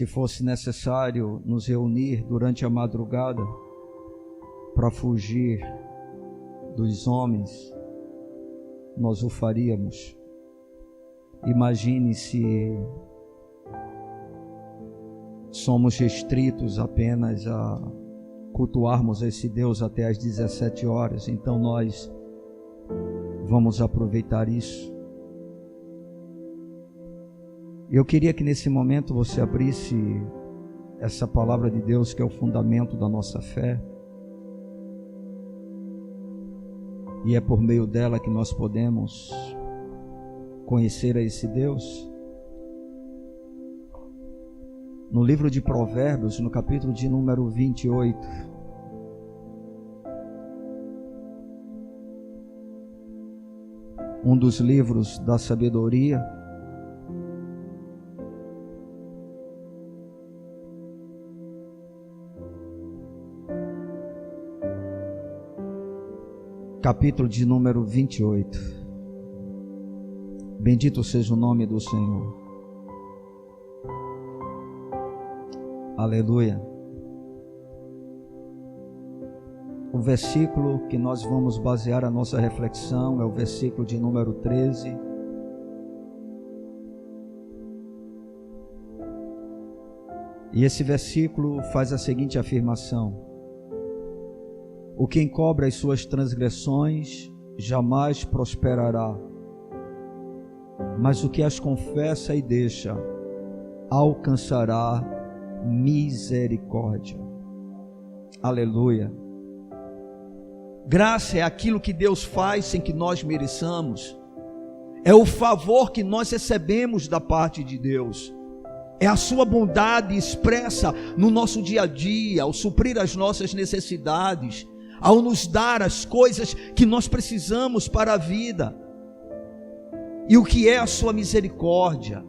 se fosse necessário nos reunir durante a madrugada para fugir dos homens, nós o faríamos. Imagine se somos restritos apenas a cultuarmos esse Deus até às 17 horas, então nós vamos aproveitar isso. Eu queria que nesse momento você abrisse essa palavra de Deus, que é o fundamento da nossa fé, e é por meio dela que nós podemos conhecer a esse Deus. No livro de Provérbios, no capítulo de número 28, um dos livros da sabedoria, capítulo de número 28. Bendito seja o nome do Senhor. Aleluia. O versículo que nós vamos basear a nossa reflexão é o versículo de número 13. E esse versículo faz a seguinte afirmação: o que encobre as suas transgressões jamais prosperará, mas o que as confessa e deixa alcançará misericórdia. Aleluia. Graça é aquilo que Deus faz sem que nós mereçamos, é o favor que nós recebemos da parte de Deus, é a sua bondade expressa no nosso dia a dia, ao suprir as nossas necessidades, ao nos dar as coisas que nós precisamos para a vida. E o que é a sua misericórdia?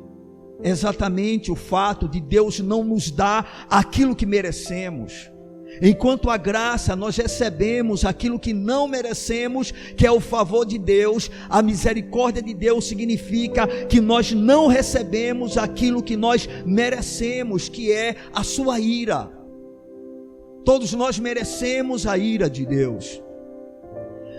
É exatamente o fato de Deus não nos dar aquilo que merecemos. Enquanto a graça, nós recebemos aquilo que não merecemos, que é o favor de Deus. A misericórdia de Deus significa que nós não recebemos aquilo que nós merecemos, que é a sua ira. Todos nós merecemos a ira de Deus.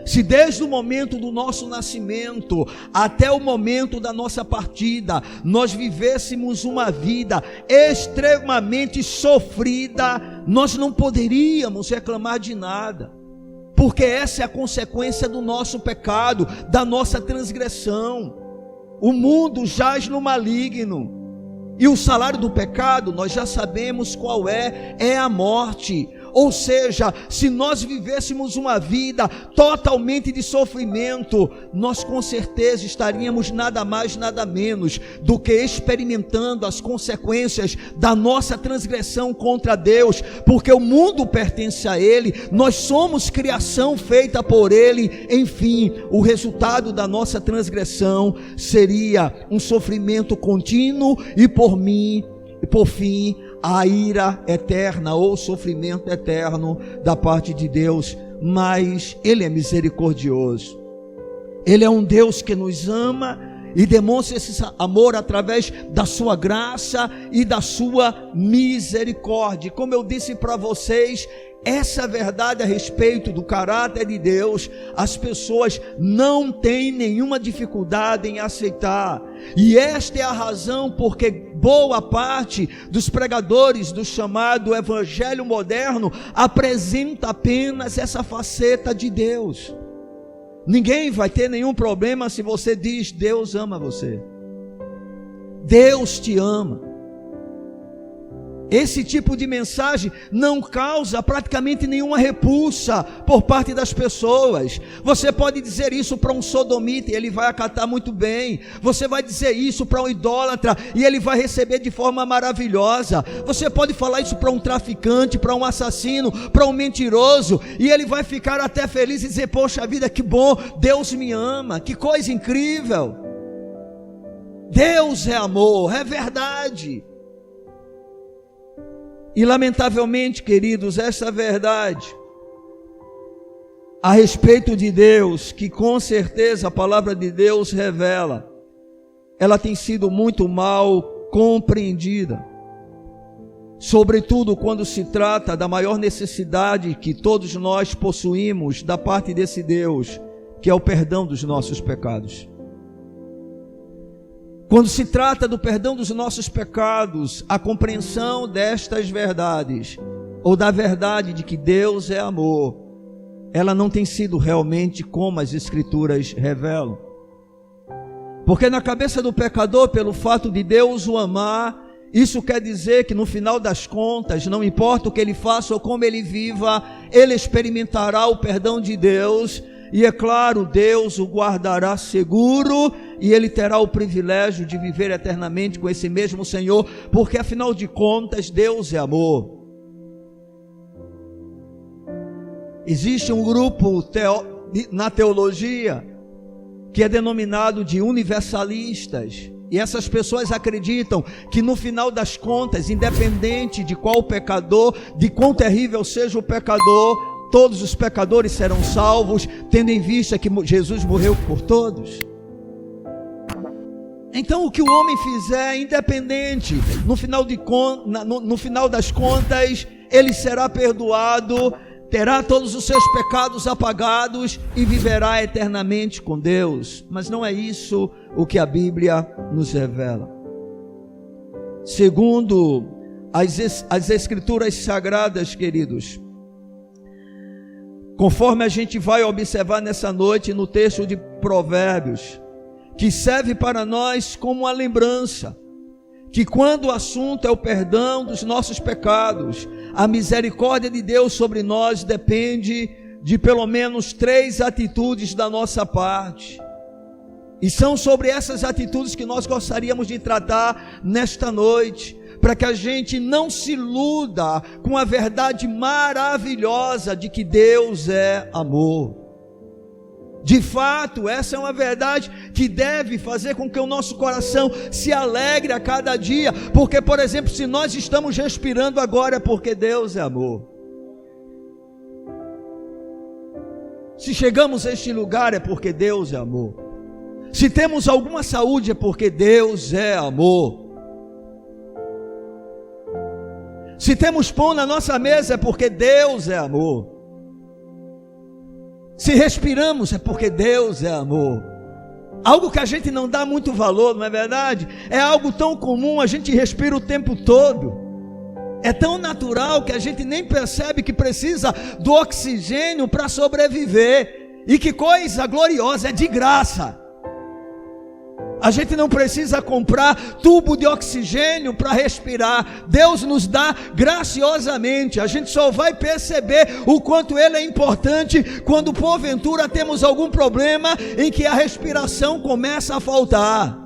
Se desde o momento do nosso nascimento até o momento da nossa partida, nós vivêssemos uma vida extremamente sofrida, nós não poderíamos reclamar de nada, porque essa é a consequência do nosso pecado, da nossa transgressão. O mundo jaz no maligno, e o salário do pecado, nós já sabemos qual é a morte. Ou seja, se nós vivêssemos uma vida totalmente de sofrimento, nós com certeza estaríamos nada mais, nada menos do que experimentando as consequências da nossa transgressão contra Deus, porque o mundo pertence a Ele, nós somos criação feita por Ele. Enfim, o resultado da nossa transgressão seria um sofrimento contínuo e por fim, a ira eterna ou sofrimento eterno da parte de Deus. Mas Ele é misericordioso, Ele é um Deus que nos ama e demonstra esse amor através da sua graça e da sua misericórdia. Como eu disse para vocês, essa verdade a respeito do caráter de Deus, as pessoas não têm nenhuma dificuldade em aceitar, e esta é a razão porque boa parte dos pregadores do chamado evangelho moderno apresenta apenas essa faceta de Deus. Ninguém vai ter nenhum problema se você diz: Deus ama você, Deus te ama. Esse tipo de mensagem não causa praticamente nenhuma repulsa por parte das pessoas. Você pode dizer isso para um sodomita e ele vai acatar muito bem. Você vai dizer isso para um idólatra e ele vai receber de forma maravilhosa. Você pode falar isso para um traficante, para um assassino, para um mentiroso, e ele vai ficar até feliz e dizer: poxa vida, que bom, Deus me ama, que coisa incrível. Deus é amor, é verdade. E lamentavelmente, queridos, essa verdade a respeito de Deus, que com certeza a palavra de Deus revela, ela tem sido muito mal compreendida. sobretudo quando se trata da maior necessidade que todos nós possuímos da parte desse Deus, que é o perdão dos nossos pecados. Quando se trata do perdão dos nossos pecados, a compreensão destas verdades, ou da verdade de que Deus é amor, ela não tem sido realmente como as Escrituras revelam. Porque na cabeça do pecador, pelo fato de Deus o amar, isso quer dizer que no final das contas, não importa o que ele faça ou como ele viva, ele experimentará o perdão de Deus, e é claro, Deus o guardará seguro, e ele terá o privilégio de viver eternamente com esse mesmo Senhor, porque afinal de contas, Deus é amor. Existe um grupo na teologia que é denominado de universalistas, e essas pessoas acreditam que no final das contas, independente de qual pecador, de quão terrível seja o pecador, todos os pecadores serão salvos, tendo em vista que Jesus morreu por todos. Então o que o homem fizer, independente, no final das contas, ele será perdoado, terá todos os seus pecados apagados e viverá eternamente com Deus. Mas não é isso o que a Bíblia nos revela. Segundo as Escrituras Sagradas, queridos, conforme a gente vai observar nessa noite no texto de Provérbios, que serve para nós como uma lembrança, que quando o assunto é o perdão dos nossos pecados, a misericórdia de Deus sobre nós depende de pelo menos 3 atitudes da nossa parte. E são sobre essas atitudes que nós gostaríamos de tratar nesta noite, para que a gente não se iluda com a verdade maravilhosa de que Deus é amor. De fato, essa é uma verdade que deve fazer com que o nosso coração se alegre a cada dia, porque, por exemplo, se nós estamos respirando agora é porque Deus é amor. Se chegamos a este lugar é porque Deus é amor. Se temos alguma saúde é porque Deus é amor. Se temos pão na nossa mesa é porque Deus é amor. Se respiramos é porque Deus é amor. Algo que a gente não dá muito valor, não é verdade? É algo tão comum, a gente respira o tempo todo. É tão natural que a gente nem percebe que precisa do oxigênio para sobreviver. E que coisa gloriosa, é de graça. A gente não precisa comprar tubo de oxigênio para respirar. Deus nos dá graciosamente. A gente só vai perceber o quanto Ele é importante quando porventura temos algum problema em que a respiração começa a faltar.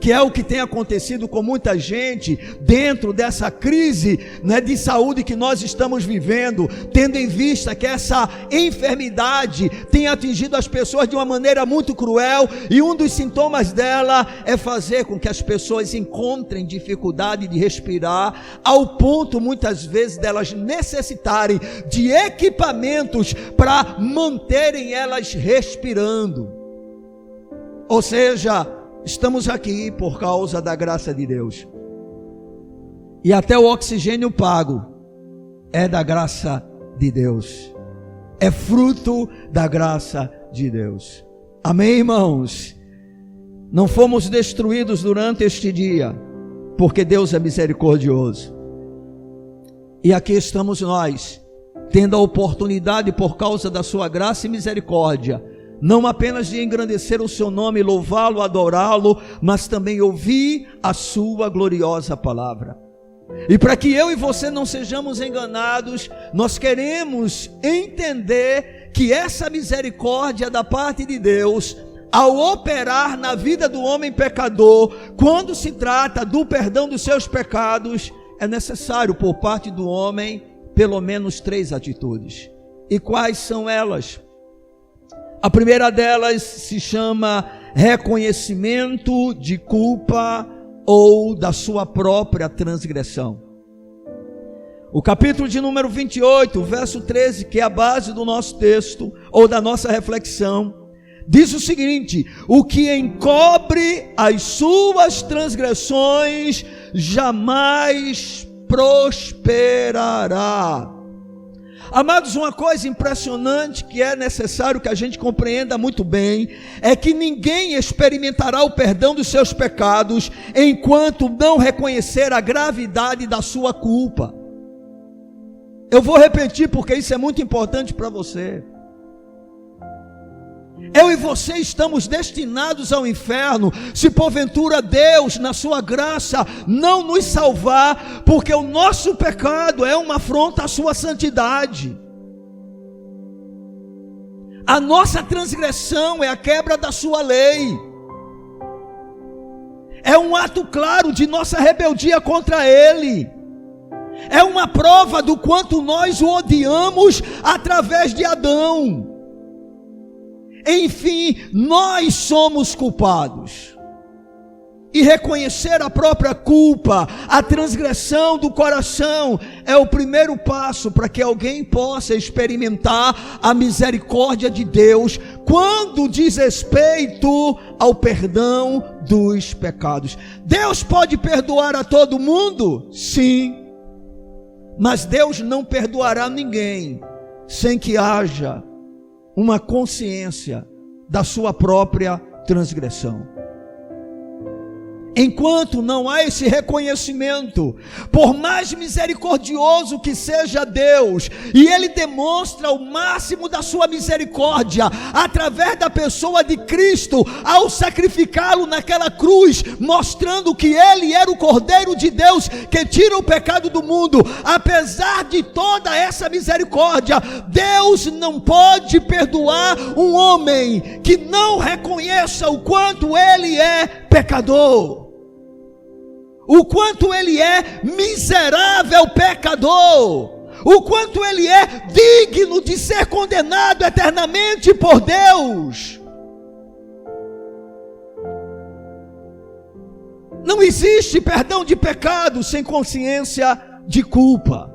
Que é o que tem acontecido com muita gente dentro dessa crise, né, de saúde que nós estamos vivendo, tendo em vista que essa enfermidade tem atingido as pessoas de uma maneira muito cruel, e um dos sintomas dela é fazer com que as pessoas encontrem dificuldade de respirar, ao ponto muitas vezes delas necessitarem de equipamentos para manterem elas respirando. Ou seja, estamos aqui por causa da graça de Deus. E até o oxigênio pago é da graça de Deus. É fruto da graça de Deus. Amém, irmãos? Não fomos destruídos durante este dia, porque Deus é misericordioso. E aqui estamos nós, tendo a oportunidade por causa da sua graça e misericórdia, não apenas de engrandecer o seu nome, louvá-lo, adorá-lo, mas também ouvir a sua gloriosa palavra. E para que eu e você não sejamos enganados, nós queremos entender que essa misericórdia da parte de Deus, ao operar na vida do homem pecador, quando se trata do perdão dos seus pecados, é necessário por parte do homem pelo menos 3 atitudes. E quais são elas? A primeira delas se chama reconhecimento de culpa ou da sua própria transgressão. O capítulo de número 28, verso 13, que é a base do nosso texto ou da nossa reflexão, diz o seguinte: o que encobre as suas transgressões jamais prosperará. Amados, uma coisa impressionante que é necessário que a gente compreenda muito bem, é que ninguém experimentará o perdão dos seus pecados enquanto não reconhecer a gravidade da sua culpa. Eu vou repetir porque isso é muito importante para você. Eu e você estamos destinados ao inferno, se porventura Deus, na sua graça, não nos salvar, porque o nosso pecado é uma afronta à sua santidade. A nossa transgressão é a quebra da sua lei. É um ato claro de nossa rebeldia contra Ele. É uma prova do quanto nós o odiamos através de Adão. Enfim, nós somos culpados. E reconhecer a própria culpa, a transgressão do coração, é o primeiro passo para que alguém possa experimentar a misericórdia de Deus, quando diz respeito ao perdão dos pecados. Deus pode perdoar a todo mundo? Sim. Mas Deus não perdoará ninguém sem que haja uma consciência da sua própria transgressão. Enquanto não há esse reconhecimento, por mais misericordioso que seja Deus, e Ele demonstra o máximo da sua misericórdia, através da pessoa de Cristo, ao sacrificá-lo naquela cruz, mostrando que Ele era o Cordeiro de Deus, que tira o pecado do mundo. Apesar de toda essa misericórdia, Deus não pode perdoar um homem que não reconheça o quanto ele é pecador, o quanto ele é miserável pecador, o quanto ele é digno de ser condenado eternamente por Deus. Não existe perdão de pecado sem consciência de culpa.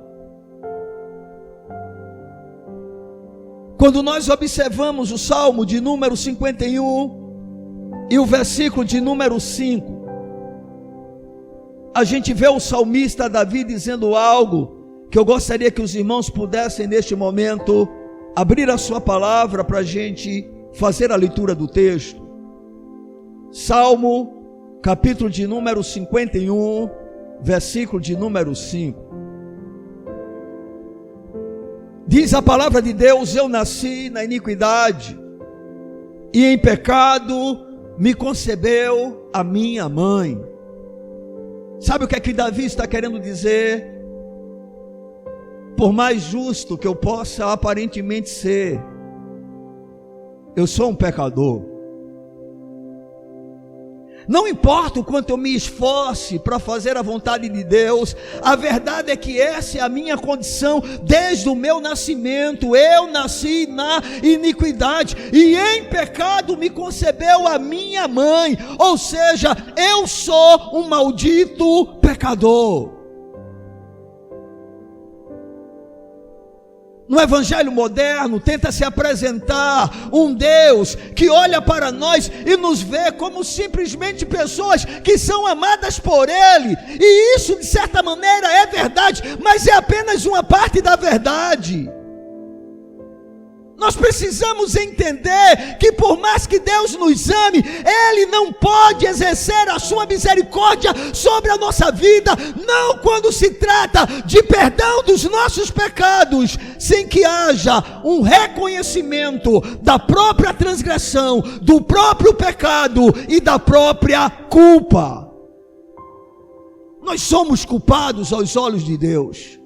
Quando nós observamos o Salmo de número 51 e o versículo de número 5, a gente vê o salmista Davi dizendo algo que eu gostaria que os irmãos pudessem neste momento abrir a sua palavra para a gente fazer a leitura do texto. Salmo, capítulo de número 51, versículo de número 5. Diz a palavra de Deus: eu nasci na iniquidade, e em pecado me concebeu a minha mãe. Sabe o que é que Davi está querendo dizer? Por mais justo que eu possa aparentemente ser, eu sou um pecador. Não importa o quanto eu me esforce para fazer a vontade de Deus, a verdade é que essa é a minha condição desde o meu nascimento. Eu nasci na iniquidade, e em pecado me concebeu a minha mãe. Ou seja, eu sou um maldito pecador. No evangelho moderno, tenta se apresentar um Deus que olha para nós e nos vê como simplesmente pessoas que são amadas por Ele. E isso, de certa maneira, é verdade, mas é apenas uma parte da verdade. Nós precisamos entender que por mais que Deus nos ame, Ele não pode exercer a sua misericórdia sobre a nossa vida, não quando se trata de perdão dos nossos pecados, sem que haja um reconhecimento da própria transgressão, do próprio pecado e da própria culpa. Nós somos culpados aos olhos de Deus.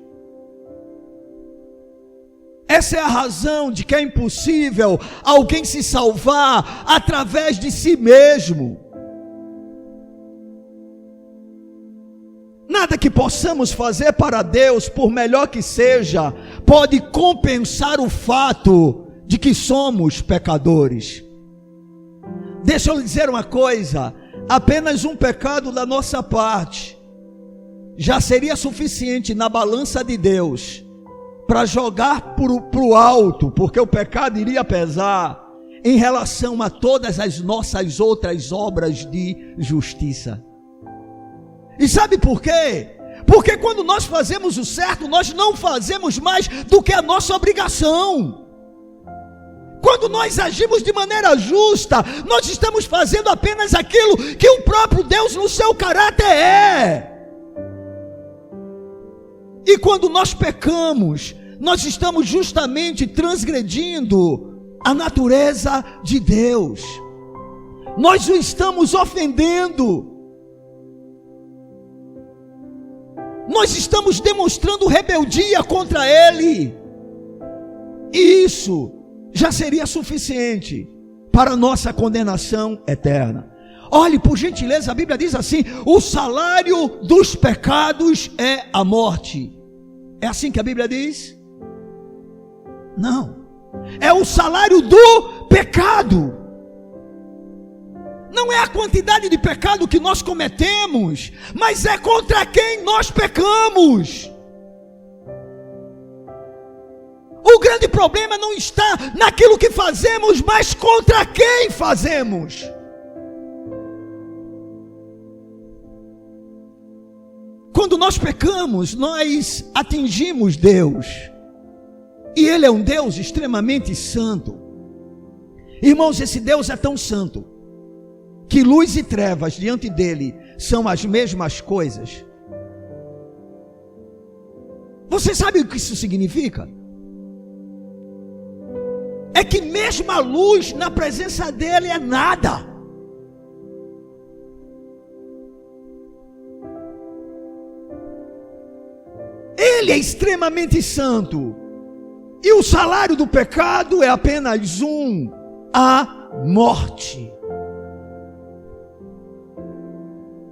Essa é a razão de que é impossível alguém se salvar através de si mesmo. Nada que possamos fazer para Deus, por melhor que seja, pode compensar o fato de que somos pecadores. Deixa eu lhe dizer uma coisa: apenas um pecado da nossa parte já seria suficiente na balança de Deus para jogar para o alto, porque o pecado iria pesar em relação a todas as nossas outras obras de justiça. E sabe por quê? Porque quando nós fazemos o certo, nós não fazemos mais do que a nossa obrigação. Quando nós agimos de maneira justa, nós estamos fazendo apenas aquilo que o próprio Deus no seu caráter é. E quando nós pecamos, nós estamos justamente transgredindo a natureza de Deus. Nós o estamos ofendendo. Nós estamos demonstrando rebeldia contra Ele. E isso já seria suficiente para a nossa condenação eterna. Olhe, por gentileza, a Bíblia diz assim: o salário dos pecados é a morte. É assim que a Bíblia diz? Não. É o salário do pecado. Não é a quantidade de pecado que nós cometemos, mas é contra quem nós pecamos. O grande problema não está naquilo que fazemos, mas contra quem fazemos. Quando nós pecamos, nós atingimos Deus. E Ele é um Deus extremamente santo. Irmãos, esse Deus é tão santo que luz e trevas diante dele são as mesmas coisas. Você sabe o que isso significa? É que mesmo a luz na presença dele é nada. Ele é extremamente santo. E o salário do pecado é apenas a morte.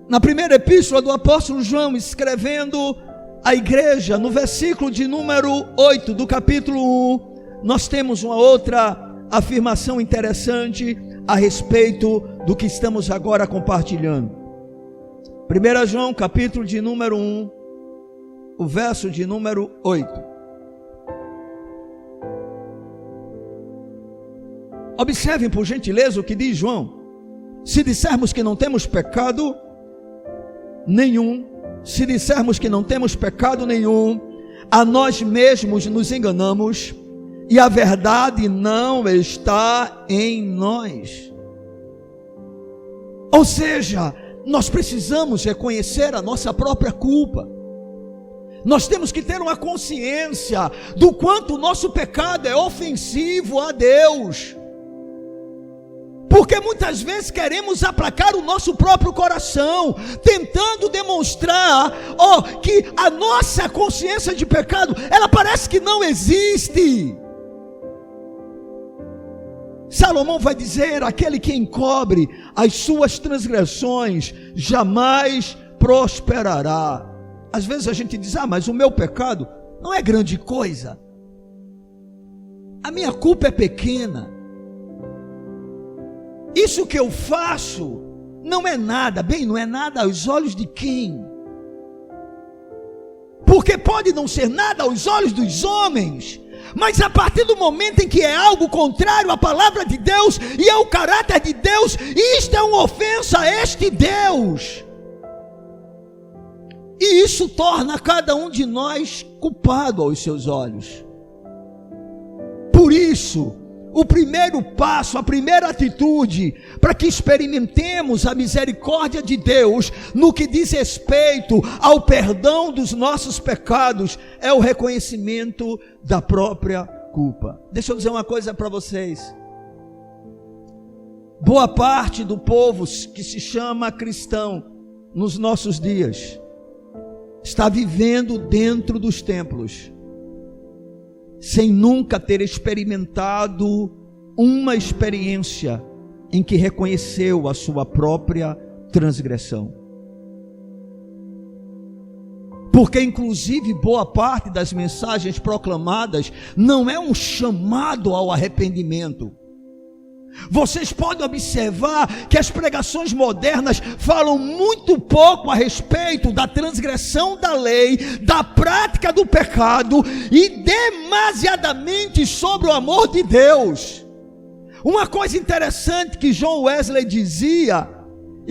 Na primeira epístola do apóstolo João, escrevendo à igreja, no versículo de número 8 do capítulo 1, nós temos uma outra afirmação interessante a respeito do que estamos agora compartilhando. 1 João, capítulo de número 1, o verso de número 8. Observem, por gentileza, o que diz João. Se dissermos que não temos pecado nenhum, se dissermos que não temos pecado nenhum, a nós mesmos nos enganamos e a verdade não está em nós. Ou seja, nós precisamos reconhecer a nossa própria culpa. Nós temos que ter uma consciência do quanto o nosso pecado é ofensivo a Deus. Porque muitas vezes queremos aplacar o nosso próprio coração, tentando demonstrar que a nossa consciência de pecado, ela parece que não existe. Salomão vai dizer: aquele que encobre as suas transgressões jamais prosperará. Às vezes a gente diz: mas o meu pecado não é grande coisa, a minha culpa é pequena, isso que eu faço não é nada. Bem, não é nada aos olhos de quem? Porque pode não ser nada aos olhos dos homens, mas a partir do momento em que é algo contrário à palavra de Deus e ao caráter de Deus, isto é uma ofensa a este Deus. E isso torna cada um de nós culpado aos seus olhos. Por isso, o primeiro passo, a primeira atitude para que experimentemos a misericórdia de Deus no que diz respeito ao perdão dos nossos pecados é o reconhecimento da própria culpa. Deixa eu dizer uma coisa para vocês. Boa parte do povo que se chama cristão nos nossos dias está vivendo dentro dos templos, sem nunca ter experimentado uma experiência em que reconheceu a sua própria transgressão. Porque inclusive boa parte das mensagens proclamadas não é um chamado ao arrependimento. Vocês podem observar que as pregações modernas falam muito pouco a respeito da transgressão da lei, da prática do pecado e demasiadamente sobre o amor de Deus. Uma coisa interessante que John Wesley dizia,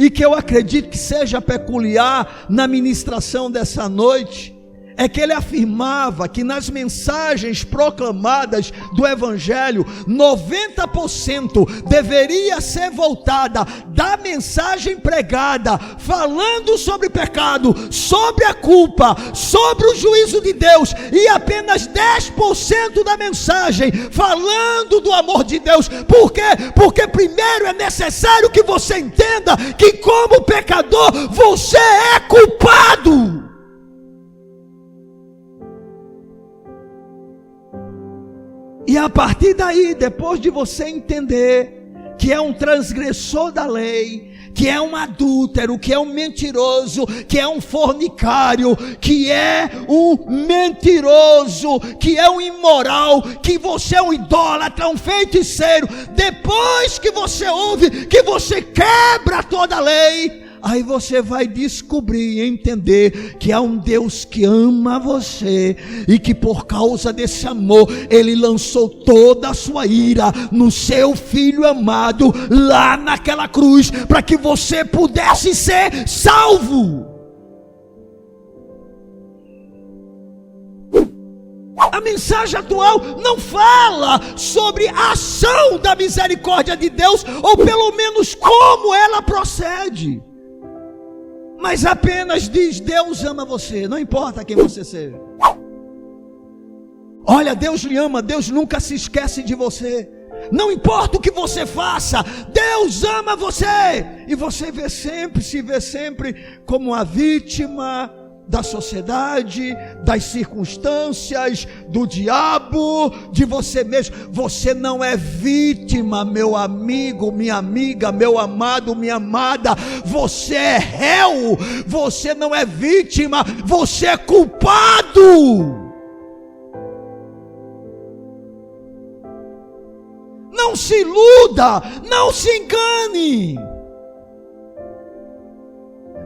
e que eu acredito que seja peculiar na ministração dessa noite, é que ele afirmava que nas mensagens proclamadas do Evangelho, 90% deveria ser voltada da mensagem pregada, falando sobre pecado, sobre a culpa, sobre o juízo de Deus, e apenas 10% da mensagem falando do amor de Deus. Por quê? Porque primeiro é necessário que você entenda que, como pecador, você é culpado. E a partir daí, depois de você entender que é um transgressor da lei, que é um adúltero, que é um mentiroso, que é um fornicário, que é um mentiroso, que é um imoral, que você é um idólatra, um feiticeiro, depois que você ouve que você quebra toda a lei, aí você vai descobrir e entender que há um Deus que ama você, e que por causa desse amor, Ele lançou toda a sua ira no seu Filho amado, lá naquela cruz, para que você pudesse ser salvo. A mensagem atual não fala sobre a ação da misericórdia de Deus, ou pelo menos como ela procede, mas apenas diz: Deus ama você, não importa quem você seja. Olha, Deus lhe ama, Deus nunca se esquece de você. Não importa o que você faça, Deus ama você. E você se vê sempre como a vítima da sociedade, das circunstâncias, do diabo, de você mesmo. Você não é vítima, meu amigo, minha amiga, meu amado, minha amada. Você é réu. Você não é vítima, você é culpado. Não se iluda, não se engane.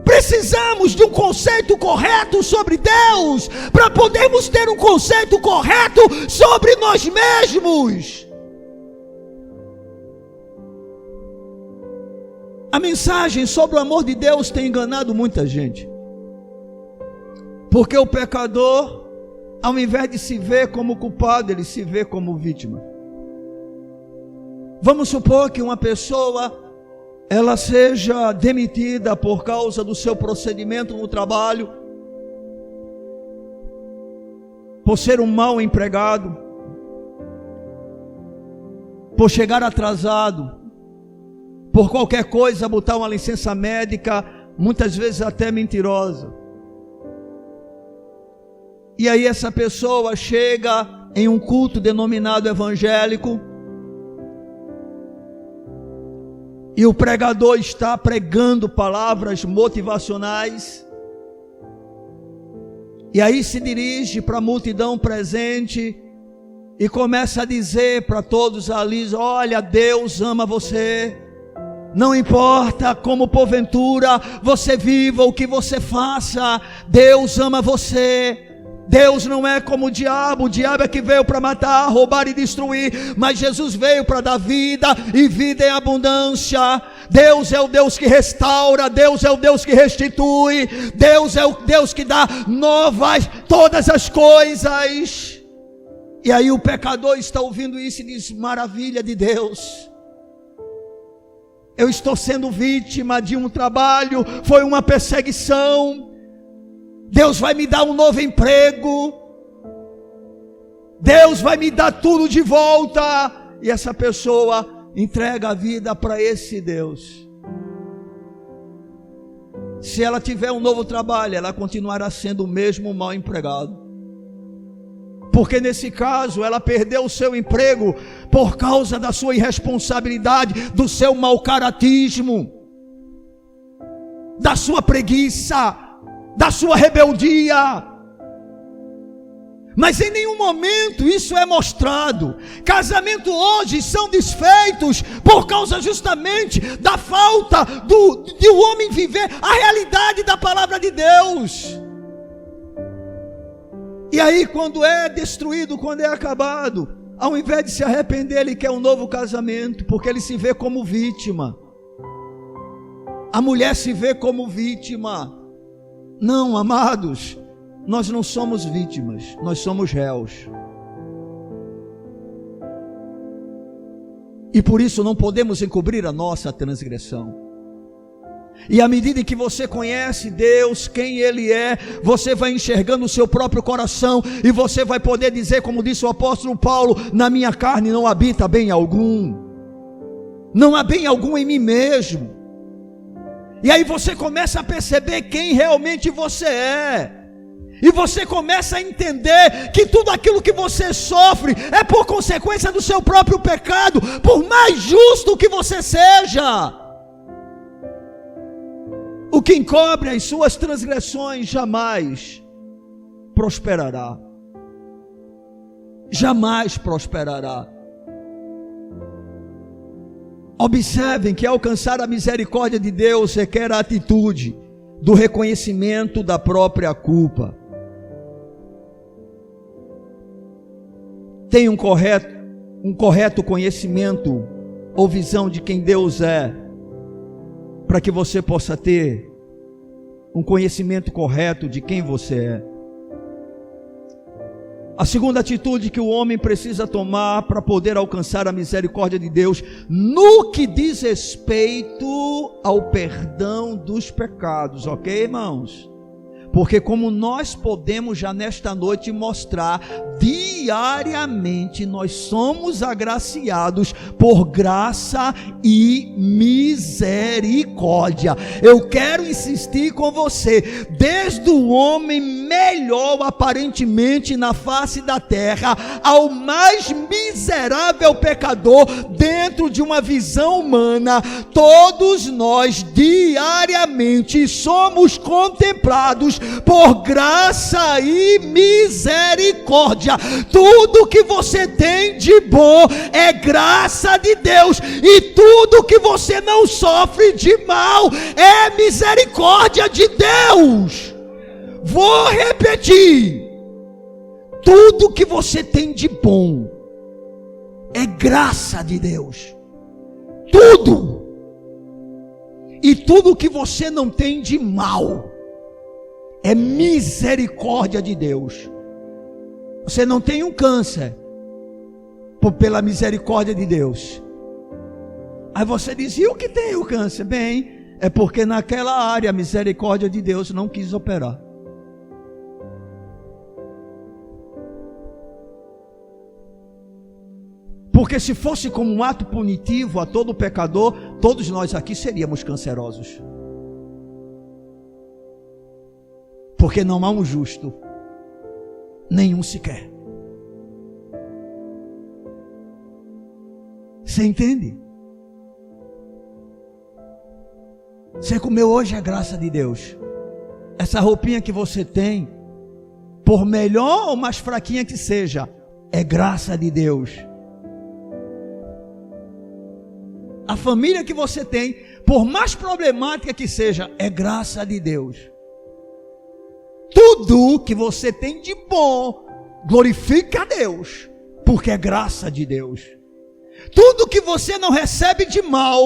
Precisamos de um conceito correto sobre Deus, para podermos ter um conceito correto sobre nós mesmos. A mensagem sobre o amor de Deus tem enganado muita gente, porque o pecador, ao invés de se ver como culpado, ele se vê como vítima. Vamos supor que uma pessoa ela seja demitida por causa do seu procedimento no trabalho, por ser um mau empregado, por chegar atrasado, por qualquer coisa botar uma licença médica, muitas vezes até mentirosa. E aí essa pessoa chega em um culto denominado evangélico, e o pregador está pregando palavras motivacionais, e aí se dirige para a multidão presente e começa a dizer para todos ali: olha, Deus ama você, não importa como porventura você viva, o que você faça, Deus ama você. Deus não é como o diabo é que veio para matar, roubar e destruir, mas Jesus veio para dar vida, e vida em abundância. Deus é o Deus que restaura, Deus é o Deus que restitui, Deus é o Deus que dá novas todas as coisas. E aí o pecador está ouvindo isso e diz: maravilha de Deus, eu estou sendo vítima de um trabalho, foi uma perseguição, Deus vai me dar um novo emprego, Deus vai me dar tudo de volta. E essa pessoa entrega a vida para esse Deus. Se ela tiver um novo trabalho, ela continuará sendo o mesmo mau empregado, porque nesse caso ela perdeu o seu emprego por causa da sua irresponsabilidade, do seu mau caratismo, da sua preguiça, da sua rebeldia. Mas em nenhum momento isso é mostrado. Casamentos hoje são desfeitos por causa justamente da falta de o homem viver a realidade da palavra de Deus. E aí, quando é destruído, quando é acabado, ao invés de se arrepender, ele quer um novo casamento, porque ele se vê como vítima. A mulher se vê como vítima. Não, amados, nós não somos vítimas, nós somos réus. E por isso não podemos encobrir a nossa transgressão. E à medida em que você conhece Deus, quem Ele é, você vai enxergando o seu próprio coração, e você vai poder dizer, como disse o apóstolo Paulo: na minha carne não habita bem algum, não há bem algum em mim mesmo. E aí você começa a perceber quem realmente você é. E você começa a entender que tudo aquilo que você sofre é por consequência do seu próprio pecado, por mais justo que você seja. O que encobre as suas transgressões jamais prosperará. Jamais prosperará. Observem que alcançar a misericórdia de Deus requer a atitude do reconhecimento da própria culpa. Tenha um correto conhecimento ou visão de quem Deus é, para que você possa ter um conhecimento correto de quem você é. A segunda atitude que o homem precisa tomar para poder alcançar a misericórdia de Deus, no que diz respeito ao perdão dos pecados, ok, irmãos? Porque como nós podemos já nesta noite mostrar, diariamente nós somos agraciados por graça e misericórdia. Eu quero insistir com você, desde o homem melhor aparentemente na face da terra, ao mais miserável pecador dentro de uma visão humana, todos nós diariamente somos contemplados por graça e misericórdia. Tudo que você tem de bom é graça de Deus, e tudo que você não sofre de mal é misericórdia de Deus. Vou repetir: tudo que você tem de bom é graça de Deus, tudo. E tudo que você não tem de mal é misericórdia de Deus. Você não tem um câncer pela misericórdia de Deus. Aí você diz: e o que tem o câncer? Bem, é porque naquela área a misericórdia de Deus não quis operar. Porque se fosse como um ato punitivo a todo pecador, todos nós aqui seríamos cancerosos. Porque não há um justo, nenhum sequer. Você entende? Você comeu hoje é graça de Deus. Essa roupinha que você tem, por melhor ou mais fraquinha que seja, é graça de Deus. A família que você tem, por mais problemática que seja, é graça de Deus. Tudo que você tem de bom, glorifica a Deus, porque é graça de Deus. Tudo que você não recebe de mal,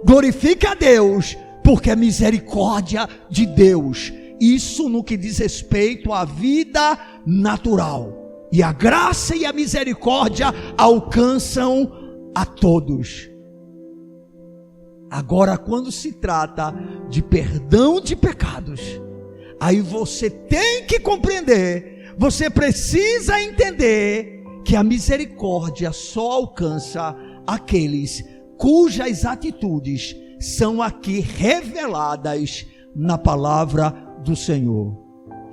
glorifica a Deus, porque é misericórdia de Deus. Isso no que diz respeito à vida natural. E a graça e a misericórdia alcançam a todos. Agora, quando se trata de perdão de pecados, aí você tem que compreender, você precisa entender que a misericórdia só alcança aqueles cujas atitudes são aqui reveladas na palavra do Senhor.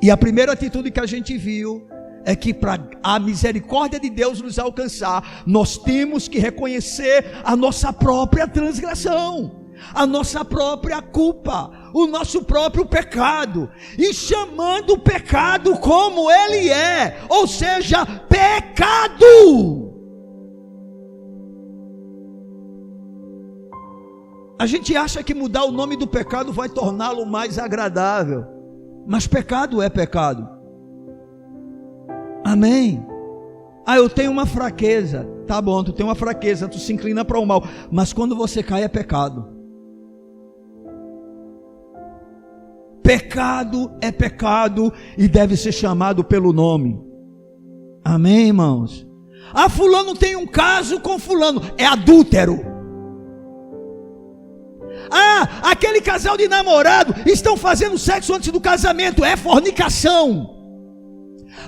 E a primeira atitude que a gente viu é que para a misericórdia de Deus nos alcançar, nós temos que reconhecer a nossa própria transgressão, a nossa própria culpa, o nosso próprio pecado, e chamando o pecado como ele é, ou seja, pecado. A gente acha que mudar o nome do pecado vai torná-lo mais agradável, mas pecado é pecado. Amém? Ah, eu tenho uma fraqueza. Tá bom, tu tem uma fraqueza, tu se inclina para o mal, mas quando você cai é pecado. Pecado é pecado e deve ser chamado pelo nome. Amém, irmãos? Ah, fulano tem um caso com fulano, é adúltero. Ah, aquele casal de namorado estão fazendo sexo antes do casamento, é fornicação.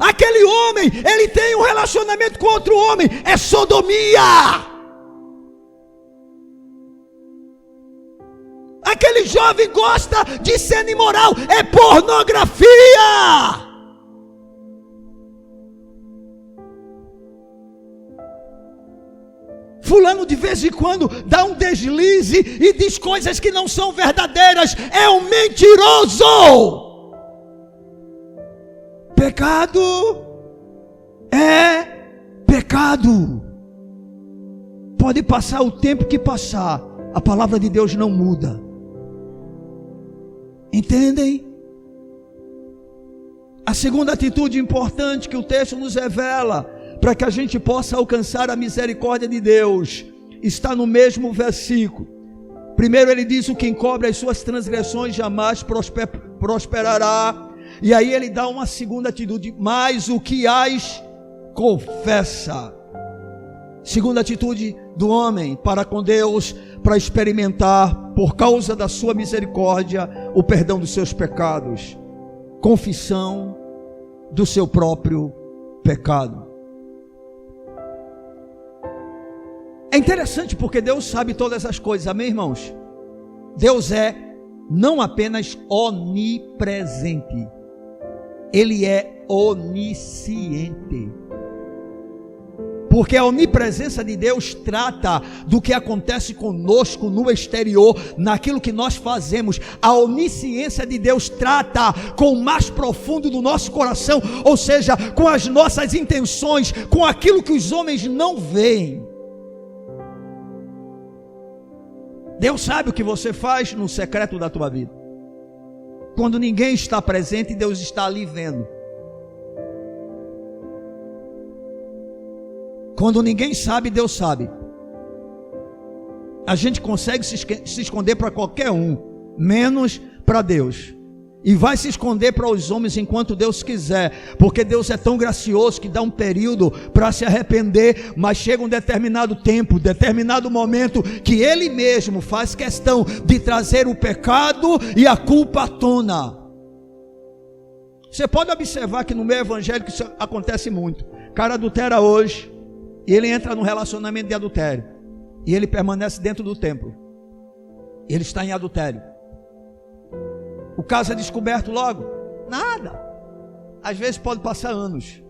Aquele homem, ele tem um relacionamento com outro homem, é sodomia. Aquele jovem gosta de cena imoral, é pornografia. Fulano de vez em quando dá um deslize e diz coisas que não são verdadeiras, é um mentiroso. Pecado é pecado. Pode passar o tempo que passar, a palavra de Deus não muda. Entendem? A segunda atitude importante que o texto nos revela, para que a gente possa alcançar a misericórdia de Deus, está no mesmo versículo. Primeiro ele diz: o que encobre as suas transgressões jamais prosperará. E aí ele dá uma segunda atitude: mas o que as confessa. Segunda atitude do homem para com Deus, para experimentar, por causa da sua misericórdia, o perdão dos seus pecados. Confissão do seu próprio pecado. É interessante porque Deus sabe todas as coisas, amém, irmãos? Deus é não apenas onipresente, Ele é onisciente. Porque a onipresença de Deus trata do que acontece conosco no exterior, naquilo que nós fazemos. A onisciência de Deus trata com o mais profundo do nosso coração, ou seja, com as nossas intenções, com aquilo que os homens não veem. Deus sabe o que você faz no secreto da tua vida. Quando ninguém está presente, Deus está ali vendo. Quando ninguém sabe, Deus sabe. A gente consegue se esconder para qualquer um, menos para Deus. E vai se esconder para os homens enquanto Deus quiser, porque Deus é tão gracioso que dá um período para se arrepender, mas chega um determinado tempo, determinado momento, que Ele mesmo faz questão de trazer o pecado e a culpa à tona. Você pode observar que no meio evangélico isso acontece muito. O cara adultera hoje, e ele entra num relacionamento de adultério, e ele permanece dentro do templo, ele está em adultério. O caso é descoberto logo? Nada. Às vezes pode passar anos,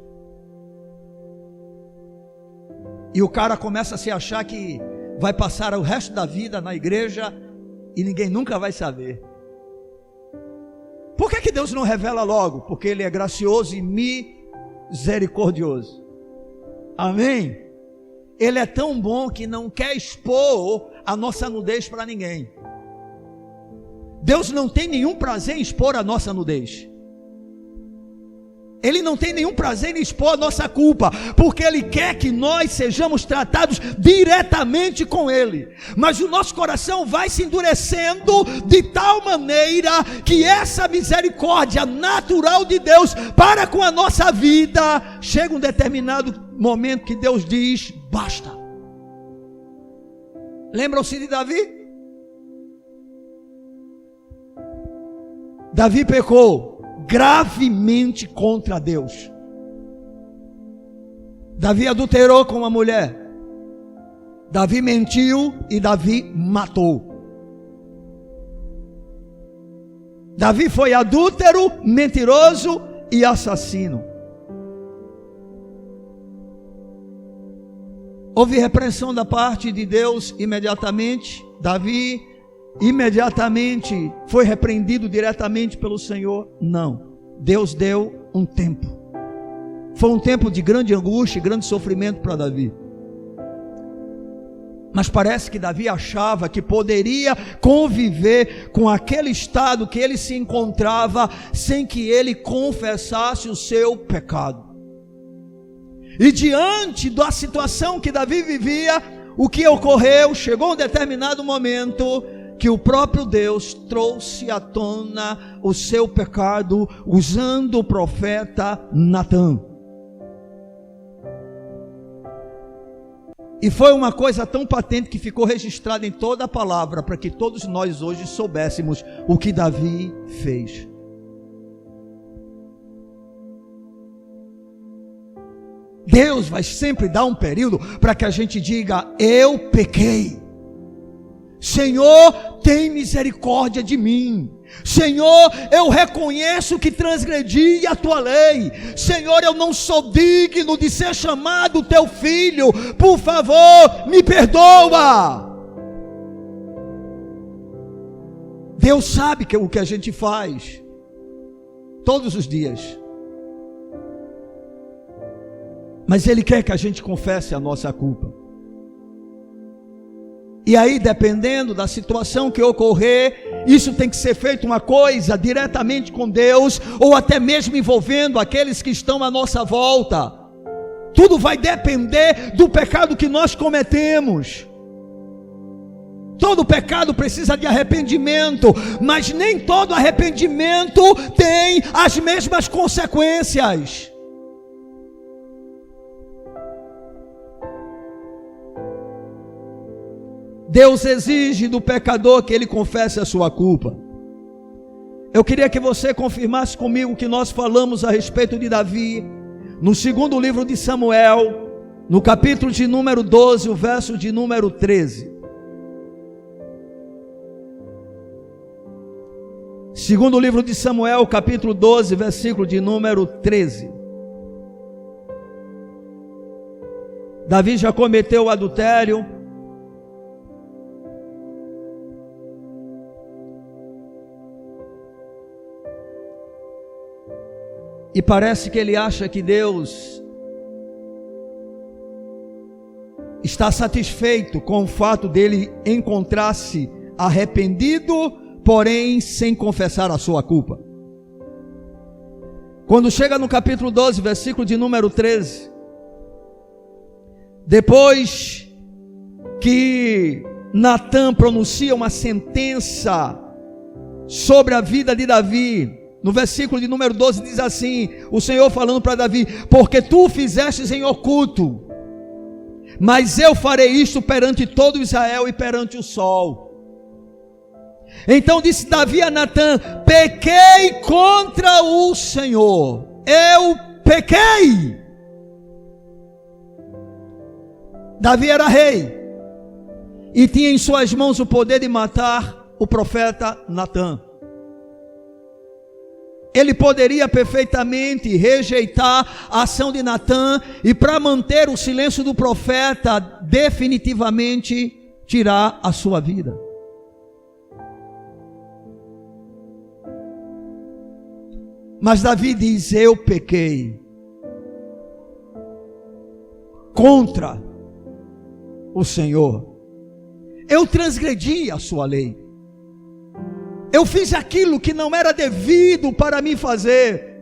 e o cara começa a se achar que vai passar o resto da vida na igreja, e ninguém nunca vai saber. Por que Deus não revela logo? Porque Ele é gracioso e misericordioso. Amém? Ele é tão bom que não quer expor a nossa nudez para ninguém. Deus não tem nenhum prazer em expor a nossa nudez. Ele não tem nenhum prazer em expor a nossa culpa, porque Ele quer que nós sejamos tratados diretamente com Ele. Mas o nosso coração vai se endurecendo de tal maneira que essa misericórdia natural de Deus para com a nossa vida, chega um determinado momento que Deus diz: basta. Lembram-se de Davi? Davi pecou gravemente contra Deus. Davi adulterou com uma mulher. Davi mentiu e Davi matou. Davi foi adúltero, mentiroso e assassino. Houve repreensão da parte de Deus imediatamente. Davi imediatamente foi repreendido diretamente pelo Senhor? Não. Deus deu um tempo. Foi um tempo de grande angústia e grande sofrimento para Davi. Mas parece que Davi achava que poderia conviver com aquele estado que ele se encontrava sem que ele confessasse o seu pecado. E diante da situação que Davi vivia, o que ocorreu? Chegou um determinado momento que o próprio Deus trouxe à tona o seu pecado usando o profeta Natã. E foi uma coisa tão patente que ficou registrada em toda a palavra, para que todos nós hoje soubéssemos o que Davi fez. Deus vai sempre dar um período para que a gente diga: eu pequei. Senhor, tem misericórdia de mim. Senhor, eu reconheço que transgredi a tua lei. Senhor, eu não sou digno de ser chamado teu filho. Por favor, me perdoa. Deus sabe o que a gente faz todos os dias. Mas Ele quer que a gente confesse a nossa culpa. E aí, dependendo da situação que ocorrer, isso tem que ser feito uma coisa diretamente com Deus, ou até mesmo envolvendo aqueles que estão à nossa volta. Tudo vai depender do pecado que nós cometemos. Todo pecado precisa de arrependimento, mas nem todo arrependimento tem as mesmas consequências. Deus exige do pecador que ele confesse a sua culpa. Eu queria que você confirmasse comigo o que nós falamos a respeito de Davi, no segundo livro de Samuel, no capítulo de número 12, o verso de número 13. Segundo livro de Samuel, capítulo 12, versículo de número 13. Davi já cometeu o adultério. E parece que ele acha que Deus está satisfeito com o fato dele encontrar-se arrependido, porém sem confessar a sua culpa. Quando chega no capítulo 12, versículo de número 13, depois que Natã pronuncia uma sentença sobre a vida de Davi, no versículo de número 12 diz assim, o Senhor falando para Davi: porque tu o fizestes em oculto, mas eu farei isto perante todo Israel e perante o sol. Então disse Davi a Natã: pequei contra o Senhor, eu pequei. Davi era rei e tinha em suas mãos o poder de matar o profeta Natã. Ele poderia perfeitamente rejeitar a ação de Natã e, para manter o silêncio do profeta, definitivamente tirar a sua vida. Mas Davi diz: eu pequei contra o Senhor, eu transgredi a sua lei. Eu fiz aquilo que não era devido para mim fazer.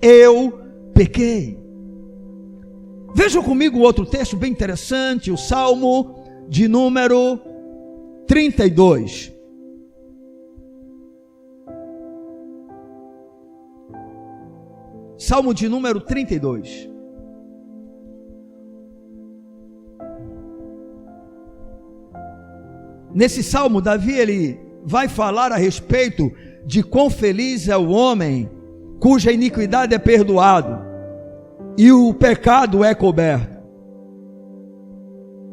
Eu pequei. Vejam comigo outro texto bem interessante, o Salmo de número 32. Salmo de número 32. Nesse salmo, Davi, ele vai falar a respeito de quão feliz é o homem cuja iniquidade é perdoado e o pecado é coberto.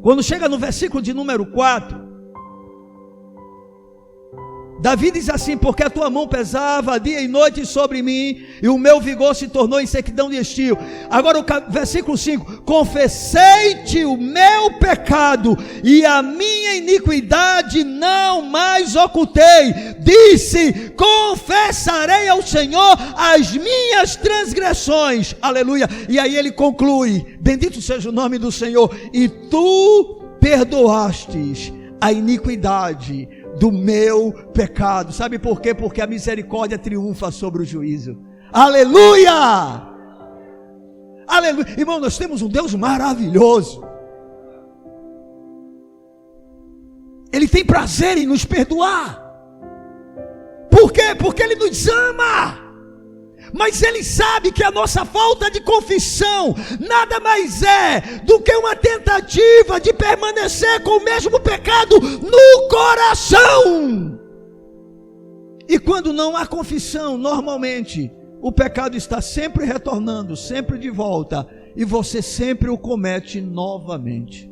Quando chega no versículo de número 4, Davi diz assim: porque a tua mão pesava dia e noite sobre mim, e o meu vigor se tornou em sequidão de estio. Agora o versículo 5: confessei-te o meu pecado, e a minha iniquidade não mais ocultei. Disse: confessarei ao Senhor as minhas transgressões. Aleluia. E aí ele conclui: bendito seja o nome do Senhor, e tu perdoastes a iniquidade do meu pecado. Sabe por quê? Porque a misericórdia triunfa sobre o juízo. Aleluia! Aleluia! Irmão, nós temos um Deus maravilhoso. Ele tem prazer em nos perdoar. Por quê? Porque Ele nos ama. Mas Ele sabe que a nossa falta de confissão nada mais é do que uma tentativa de permanecer com o mesmo pecado no coração. E quando não há confissão, normalmente o pecado está sempre retornando, sempre de volta, e você sempre o comete novamente.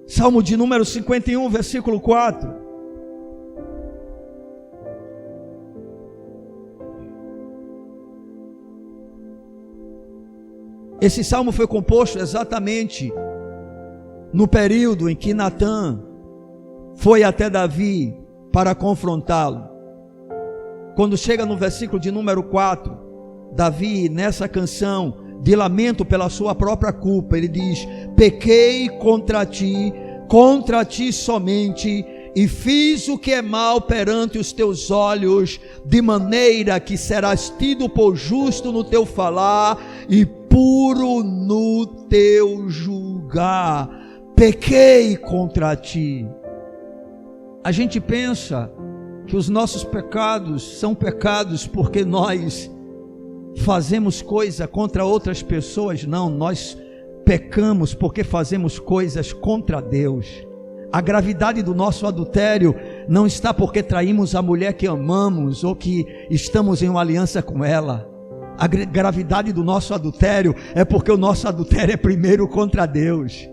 Salmo de número 51, versículo 4. Esse salmo foi composto exatamente no período em que Natã foi até Davi para confrontá-lo. Quando chega no versículo de número 4, Davi, nessa canção de lamento pela sua própria culpa, ele diz: pequei contra ti somente, e fiz o que é mal perante os teus olhos, de maneira que serás tido por justo no teu falar e puro no teu julgar. Pequei contra ti. A gente pensa que os nossos pecados são pecados porque nós fazemos coisa contra outras pessoas. Não, nós pecamos porque fazemos coisas contra Deus. A gravidade do nosso adultério não está porque traímos a mulher que amamos ou que estamos em uma aliança com ela. A gravidade do nosso adultério é porque o nosso adultério é primeiro contra Deus.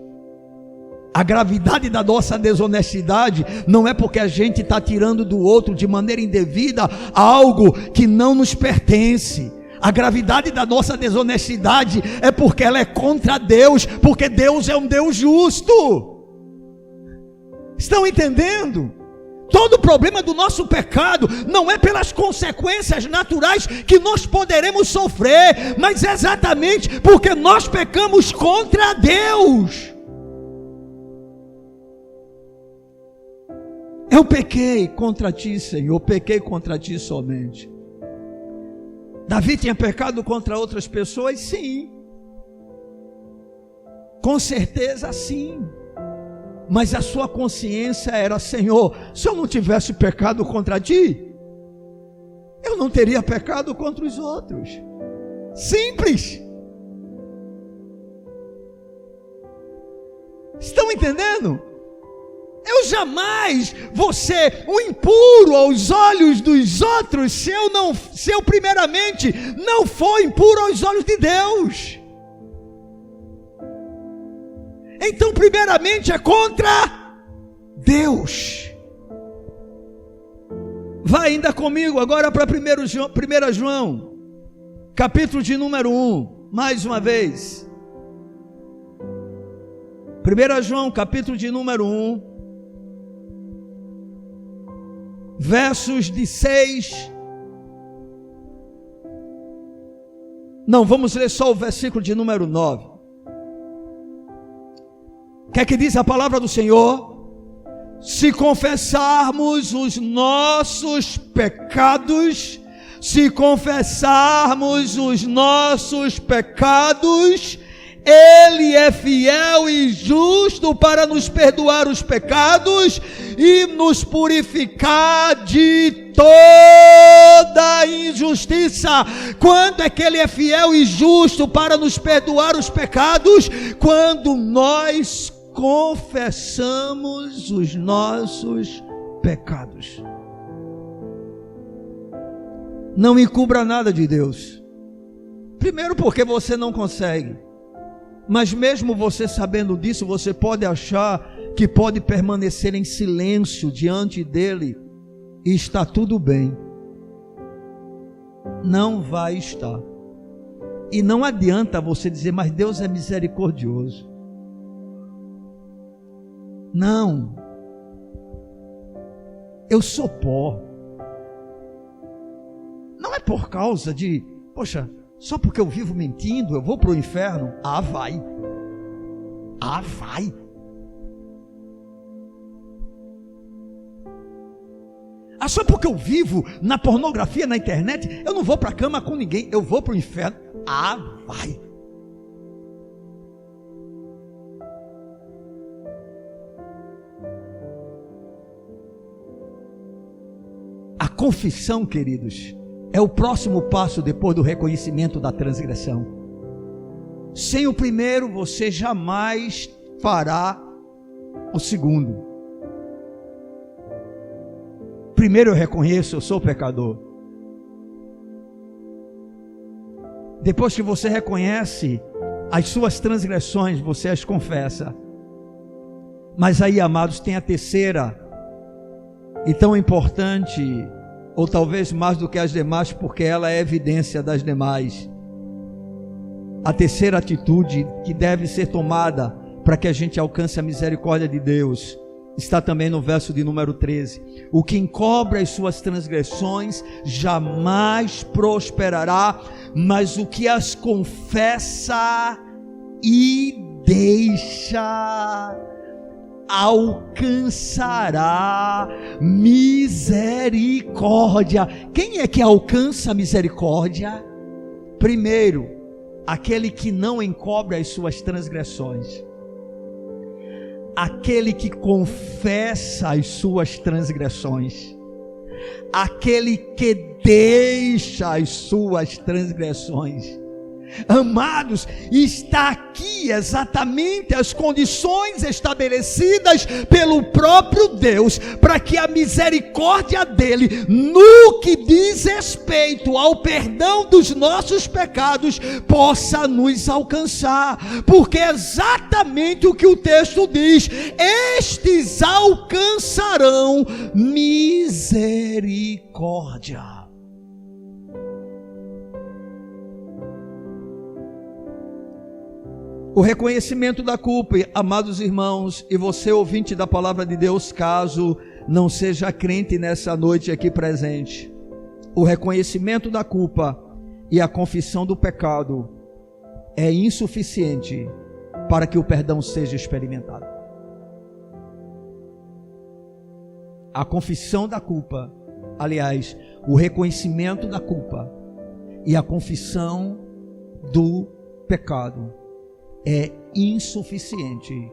A gravidade da nossa desonestidade não é porque a gente está tirando do outro de maneira indevida algo que não nos pertence. A gravidade da nossa desonestidade é porque ela é contra Deus, porque Deus é um Deus justo. Estão entendendo? Todo o problema do nosso pecado não é pelas consequências naturais que nós poderemos sofrer, mas exatamente porque nós pecamos contra Deus. Eu pequei contra ti, Senhor, pequei contra ti somente. Davi tinha pecado contra outras pessoas? Sim. Com certeza sim. Mas a sua consciência era: Senhor, se eu não tivesse pecado contra ti, eu não teria pecado contra os outros. Simples. Estão entendendo? Eu jamais vou ser um impuro aos olhos dos outros se eu primeiramente não for impuro aos olhos de Deus. Então primeiramente é contra Deus. Vai ainda comigo agora para 1 João, capítulo de número 1, mais uma vez. 1 João, capítulo de número 1, versos de 6. Não, vamos ler só o versículo de número 9. O que é que diz a palavra do Senhor? Se confessarmos os nossos pecados, Ele é fiel e justo para nos perdoar os pecados e nos purificar de toda injustiça. Quando é que Ele é fiel e justo para nos perdoar os pecados? Quando nós confessamos os nossos pecados. Não encubra nada de Deus. Primeiro porque você não consegue. Mas mesmo você sabendo disso, você pode achar que pode permanecer em silêncio diante dele e está tudo bem. Não vai estar. E não adianta você dizer: mas Deus é misericordioso. Não. Eu sou pó. Não é por causa de, poxa, só porque eu vivo mentindo, eu vou para o inferno? Ah, vai. Ah, vai. Ah, só porque eu vivo na pornografia, na internet, eu não vou para a cama com ninguém, eu vou para o inferno? Ah, vai. confissão, queridos, é o próximo passo depois do reconhecimento da transgressão. Sem o primeiro, você jamais fará o segundo. Primeiro eu reconheço, eu sou pecador. Depois que você reconhece as suas transgressões, você as confessa. Mas aí, amados, tem a terceira, e tão importante, ou talvez mais do que as demais, porque ela é evidência das demais. A terceira atitude que deve ser tomada para que a gente alcance a misericórdia de Deus está também no verso de número 13. O que encobre as suas transgressões jamais prosperará, mas o que as confessa e deixa alcançará misericórdia. Quem é que alcança misericórdia? Primeiro, aquele que não encobre as suas transgressões, aquele que confessa as suas transgressões, aquele que deixa as suas transgressões. Amados, está aqui exatamente as condições estabelecidas pelo próprio Deus, para que a misericórdia dele, no que diz respeito ao perdão dos nossos pecados, possa nos alcançar, porque é exatamente o que o texto diz: estes alcançarão misericórdia. O reconhecimento da culpa, amados irmãos, e você ouvinte da palavra de Deus, caso não seja crente nessa noite aqui presente, o reconhecimento da culpa e a confissão do pecado é insuficiente para que o perdão seja experimentado. A confissão da culpa, aliás, o reconhecimento da culpa e a confissão do pecado é insuficiente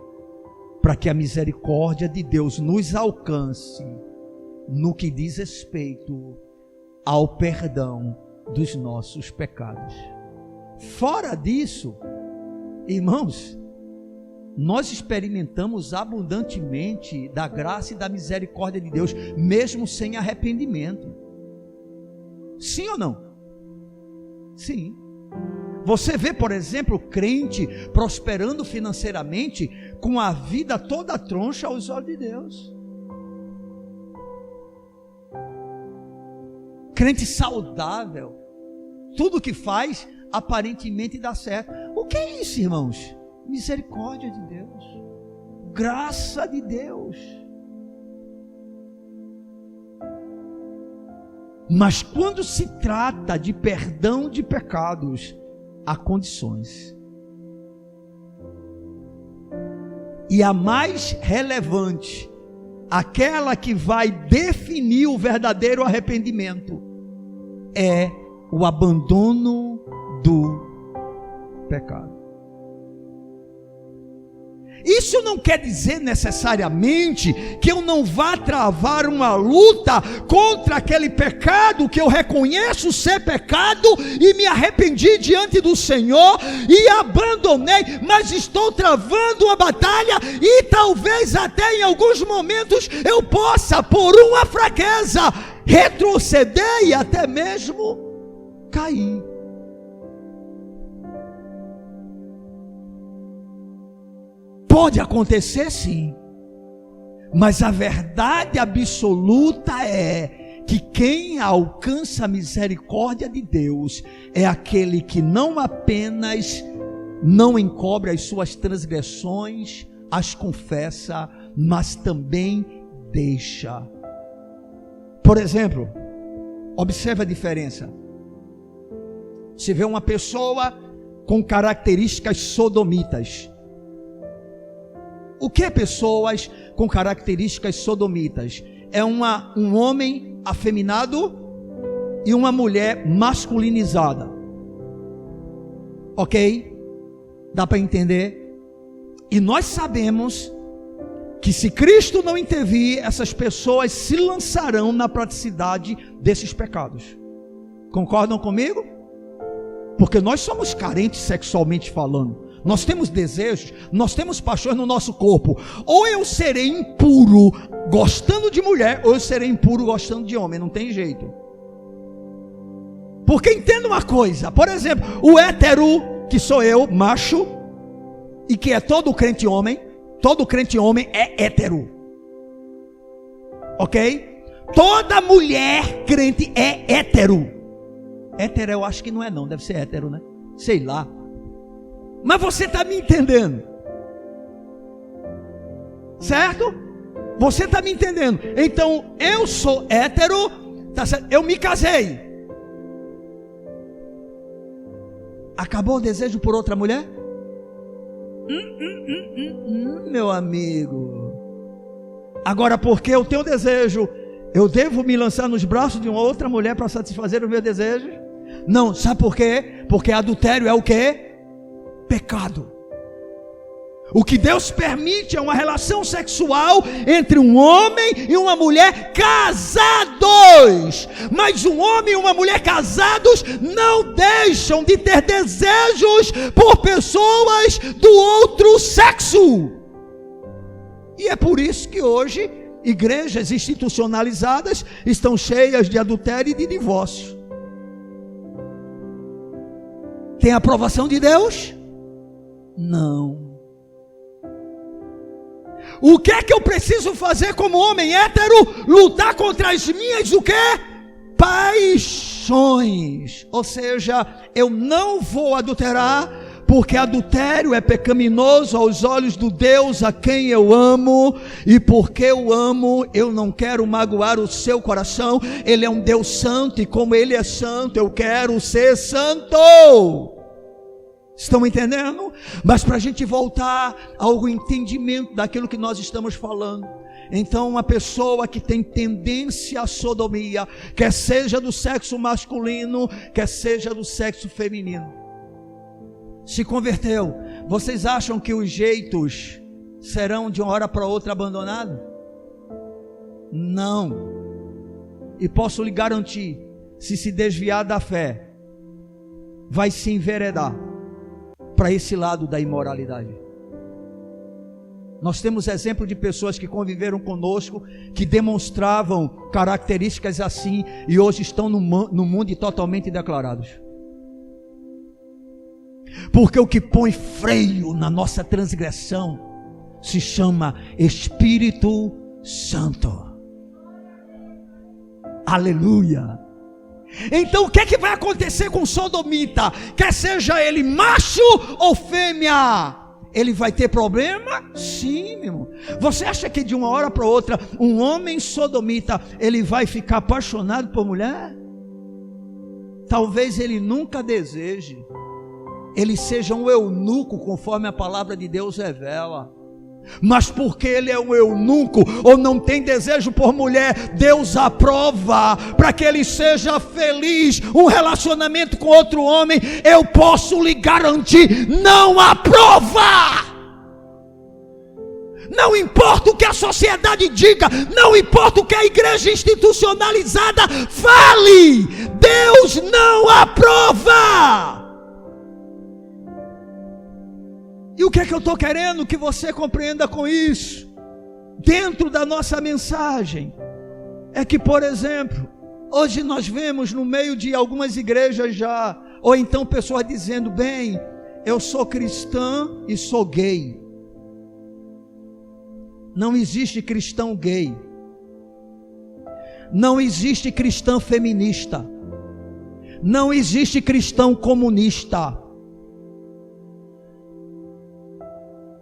para que a misericórdia de Deus nos alcance no que diz respeito ao perdão dos nossos pecados. Fora disso, irmãos, nós experimentamos abundantemente da graça e da misericórdia de Deus, mesmo sem arrependimento. Sim ou não? Sim. Você vê, por exemplo, crente prosperando financeiramente com a vida toda troncha aos olhos de Deus. Crente saudável, tudo que faz aparentemente dá certo. O que é isso, irmãos? Misericórdia de Deus, graça de Deus. Mas quando se trata de perdão de pecados, há condições. E a mais relevante, aquela que vai definir o verdadeiro arrependimento, é o abandono do pecado. Isso não quer dizer necessariamente que eu não vá travar uma luta contra aquele pecado que eu reconheço ser pecado e me arrependi diante do Senhor e abandonei, mas estou travando uma batalha e talvez até em alguns momentos eu possa, por uma fraqueza, retroceder e até mesmo cair. Pode acontecer, sim, mas a verdade absoluta é que quem alcança a misericórdia de Deus é aquele que não apenas não encobre as suas transgressões, as confessa, mas também deixa. Por exemplo, observe a diferença. Você vê uma pessoa com características sodomitas. O que é pessoas com características sodomitas? É um homem afeminado e uma mulher masculinizada. Ok? Dá para entender? E nós sabemos que se Cristo não intervir, essas pessoas se lançarão na praticidade desses pecados. Concordam comigo? Porque nós somos carentes sexualmente falando. Nós temos desejos, nós temos paixões no nosso corpo. Ou eu serei impuro gostando de mulher, ou eu serei impuro gostando de homem. Não tem jeito. Porque entenda uma coisa. Por exemplo, o hétero, que sou eu, macho, e que é todo crente homem. Todo crente homem é hétero. Ok? Toda mulher crente é hétero. Hétero eu acho que não é não, deve ser hétero, né? Sei lá. Mas você está me entendendo? Certo? Você está me entendendo? Então, eu sou hétero, tá certo? Eu me casei. Acabou o desejo por outra mulher? Meu amigo. Agora, porque eu tenho desejo, eu devo me lançar nos braços de uma outra mulher para satisfazer o meu desejo? Não, sabe por quê? Porque adultério é o quê? Pecado. O que Deus permite é uma relação sexual entre um homem e uma mulher casados. Mas um homem e uma mulher casados não deixam de ter desejos por pessoas do outro sexo. E é por isso que hoje igrejas institucionalizadas estão cheias de adultério e de divórcio. Tem aprovação de Deus? Não. O que é que eu preciso fazer como homem hétero? Lutar contra as minhas o quê? Paixões. Ou seja, eu não vou adulterar, porque adultério é pecaminoso aos olhos do Deus a quem eu amo, e porque eu amo, eu não quero magoar o seu coração. Ele é um Deus santo, e como Ele é santo, eu quero ser santo. Estão entendendo? Mas para a gente voltar ao entendimento daquilo que nós estamos falando, então uma pessoa que tem tendência à sodomia, quer seja do sexo masculino, quer seja do sexo feminino, se converteu, vocês acham que os jeitos serão de uma hora para outra abandonados? Não. E posso lhe garantir, se desviar da fé, vai se enveredar para esse lado da imoralidade. Nós temos exemplo de pessoas que conviveram conosco, que demonstravam características assim, e hoje estão no mundo totalmente declarados. Porque o que põe freio na nossa transgressão se chama Espírito Santo. Aleluia. Então o que é que vai acontecer com o sodomita? Quer seja ele macho ou fêmea, ele vai ter problema? Sim, meu irmão. Você acha que de uma hora para outra um homem sodomita ele vai ficar apaixonado por mulher? Talvez ele nunca deseje. Ele seja um eunuco, conforme a palavra de Deus revela. Mas porque ele é um eunuco ou não tem desejo por mulher, Deus aprova para que ele seja feliz. Um relacionamento com outro homem, eu posso lhe garantir, não aprova. Não importa o que a sociedade diga, não importa o que a igreja institucionalizada fale, Deus não aprova. E o que é que eu estou querendo que você compreenda com isso? Dentro da nossa mensagem, é que, por exemplo, hoje nós vemos no meio de algumas igrejas já, ou então pessoas dizendo, bem, eu sou cristã e sou gay. Não existe cristão gay. Não existe cristão feminista. Não existe cristão comunista.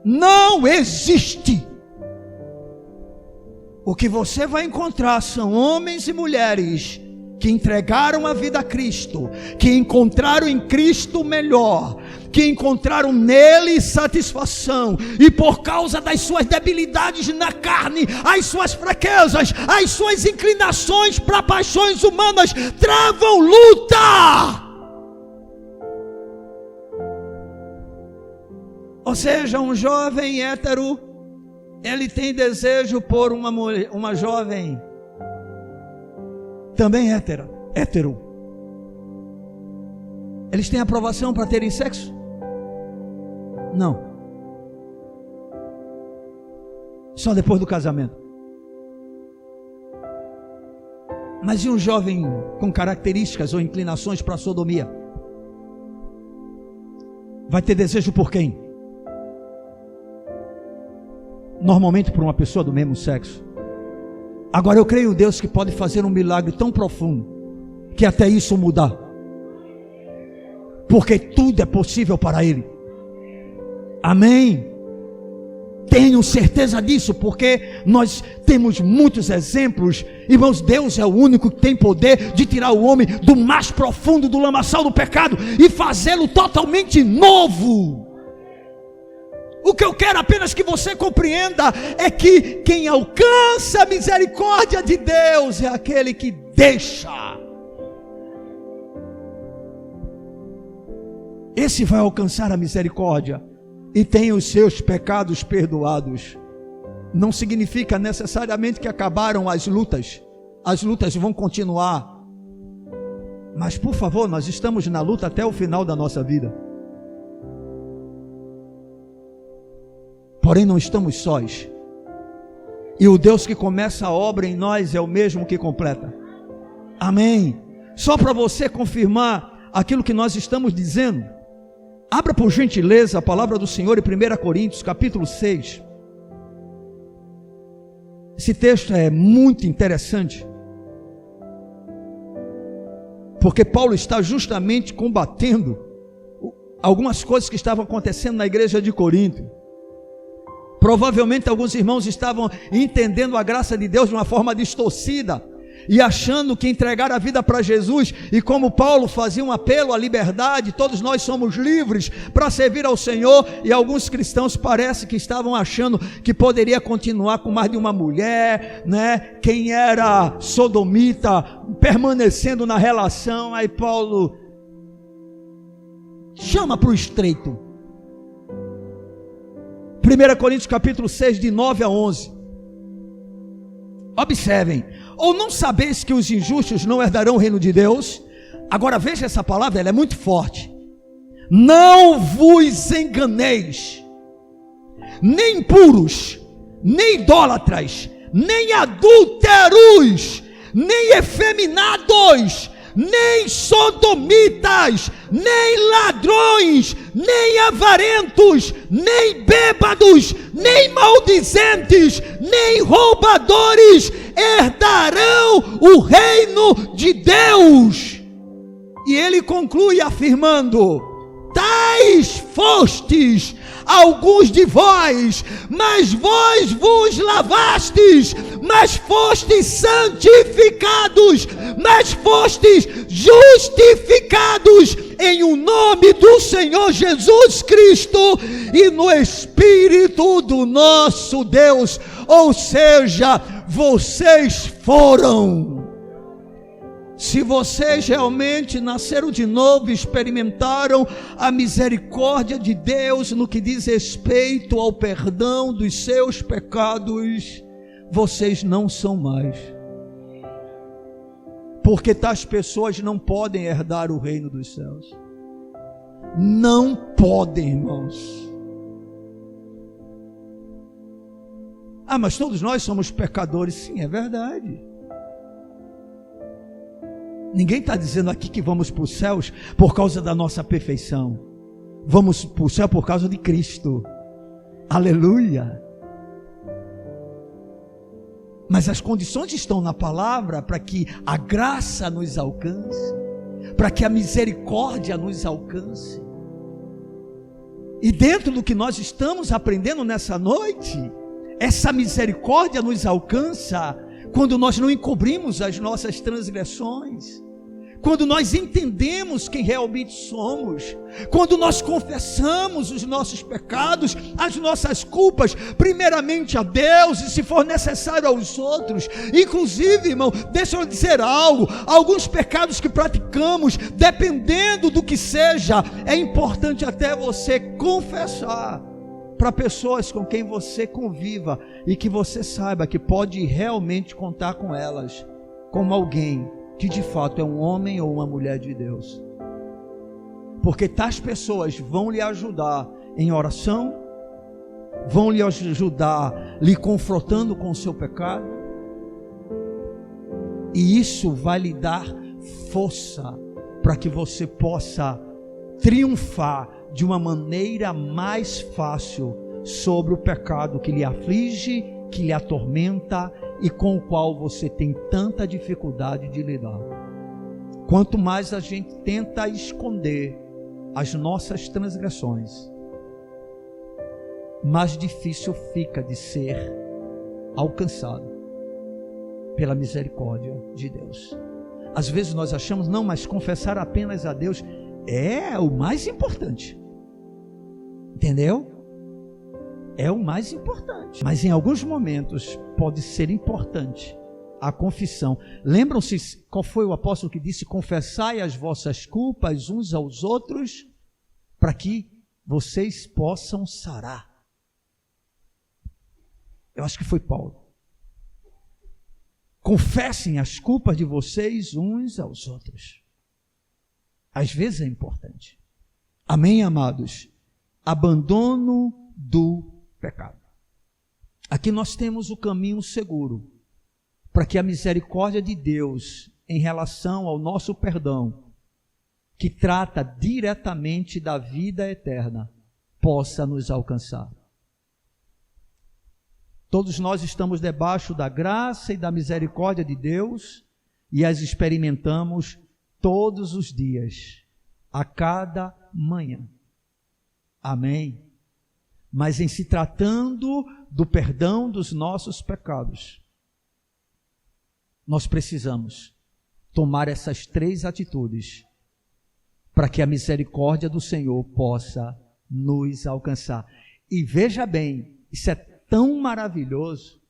Não existe. O que você vai encontrar são homens e mulheres que entregaram a vida a Cristo, que encontraram em Cristo melhor, que encontraram nele satisfação, e por causa das suas debilidades na carne, as suas fraquezas, as suas inclinações para paixões humanas, travam luta. Ou seja, um jovem hétero, ele tem desejo por uma mulher, uma jovem, também hétero. Eles têm aprovação para terem sexo? Não. Só depois do casamento. Mas e um jovem com características ou inclinações para a sodomia? Vai ter desejo por quem? Normalmente por uma pessoa do mesmo sexo. Agora eu creio em Deus que pode fazer um milagre tão profundo que até isso mudar. Porque tudo é possível para Ele. Amém? Tenho certeza disso, porque nós temos muitos exemplos. Irmãos, Deus é o único que tem poder de tirar o homem do mais profundo do lamaçal do pecado e fazê-lo totalmente novo. O que eu quero apenas que você compreenda é que quem alcança a misericórdia de Deus é aquele que deixa. Esse vai alcançar a misericórdia e tem os seus pecados perdoados. Não significa necessariamente que acabaram as lutas vão continuar, mas por favor, nós estamos na luta até o final da nossa vida, porém não estamos sós, e o Deus que começa a obra em nós é o mesmo que completa. Amém? Só para você confirmar aquilo que nós estamos dizendo, abra por gentileza a palavra do Senhor em 1 Coríntios capítulo 6. Esse texto é muito interessante, porque Paulo está justamente combatendo algumas coisas que estavam acontecendo na igreja de Corinto. Provavelmente alguns irmãos estavam entendendo a graça de Deus de uma forma distorcida e achando que entregar a vida para Jesus, e como Paulo fazia um apelo à liberdade, todos nós somos livres para servir ao Senhor, e alguns cristãos parece que estavam achando que poderia continuar com mais de uma mulher, né? Quem era sodomita permanecendo na relação. Aí Paulo chama para o estreito. 1 Coríntios capítulo 6, de 9 a 11. Observem: ou não sabeis que os injustos não herdarão o reino de Deus? Agora veja essa palavra, ela é muito forte. Não vos enganeis, nem impuros, nem idólatras, nem adúlteros, nem efeminados, nem sodomitas, nem ladrões, nem avarentos, nem bêbados, nem maldizentes, nem roubadores herdarão o reino de Deus. E ele conclui afirmando: tais fostes alguns de vós, mas vós vos lavastes, mas fostes santificados, mas fostes justificados em o nome do Senhor Jesus Cristo e no Espírito do nosso Deus. Ou seja, vocês foram. Se vocês realmente nasceram de novo, experimentaram a misericórdia de Deus no que diz respeito ao perdão dos seus pecados, vocês não são mais. Porque tais pessoas não podem herdar o reino dos céus. Não podem, irmãos. Ah, mas todos nós somos pecadores. Sim, é verdade. Ninguém está dizendo aqui que vamos para os céus por causa da nossa perfeição. Vamos para o céu por causa de Cristo. Aleluia. Mas as condições estão na palavra para que a graça nos alcance, para que a misericórdia nos alcance. E dentro do que nós estamos aprendendo nessa noite, essa misericórdia nos alcança quando nós não encobrimos as nossas transgressões, quando nós entendemos quem realmente somos, quando nós confessamos os nossos pecados, as nossas culpas, primeiramente a Deus e, se for necessário, aos outros. Inclusive, irmão, deixa eu dizer algo: alguns pecados que praticamos, dependendo do que seja, é importante até você confessar. para pessoas com quem você conviva e que você saiba que pode realmente contar com elas como alguém que de fato é um homem ou uma mulher de Deus. Porque tais pessoas vão lhe ajudar em oração, vão lhe ajudar lhe confrontando com o seu pecado, e isso vai lhe dar força para que você possa triunfar de uma maneira mais fácil sobre o pecado que lhe aflige, que lhe atormenta e com o qual você tem tanta dificuldade de lidar. Quanto mais a gente tenta esconder as nossas transgressões, mais difícil fica de ser alcançado pela misericórdia de Deus. Às vezes nós achamos, não, mas confessar apenas a Deus é o mais importante. Entendeu? É o mais importante. Mas em alguns momentos pode ser importante a confissão. Lembram-se qual foi o apóstolo que disse: confessai as vossas culpas uns aos outros, para que vocês possam sarar. Eu acho que foi Paulo. Confessem as culpas de vocês uns aos outros. Às vezes é importante. Amém, amados? Abandono do pecado. Aqui nós temos o caminho seguro para que a misericórdia de Deus em relação ao nosso perdão, que trata diretamente da vida eterna, possa nos alcançar. Todos nós estamos debaixo da graça e da misericórdia de Deus e as experimentamos todos os dias, a cada manhã. Amém? Mas em se tratando do perdão dos nossos pecados, nós precisamos tomar essas 3 atitudes para que a misericórdia do Senhor possa nos alcançar. E veja bem, isso é tão maravilhoso,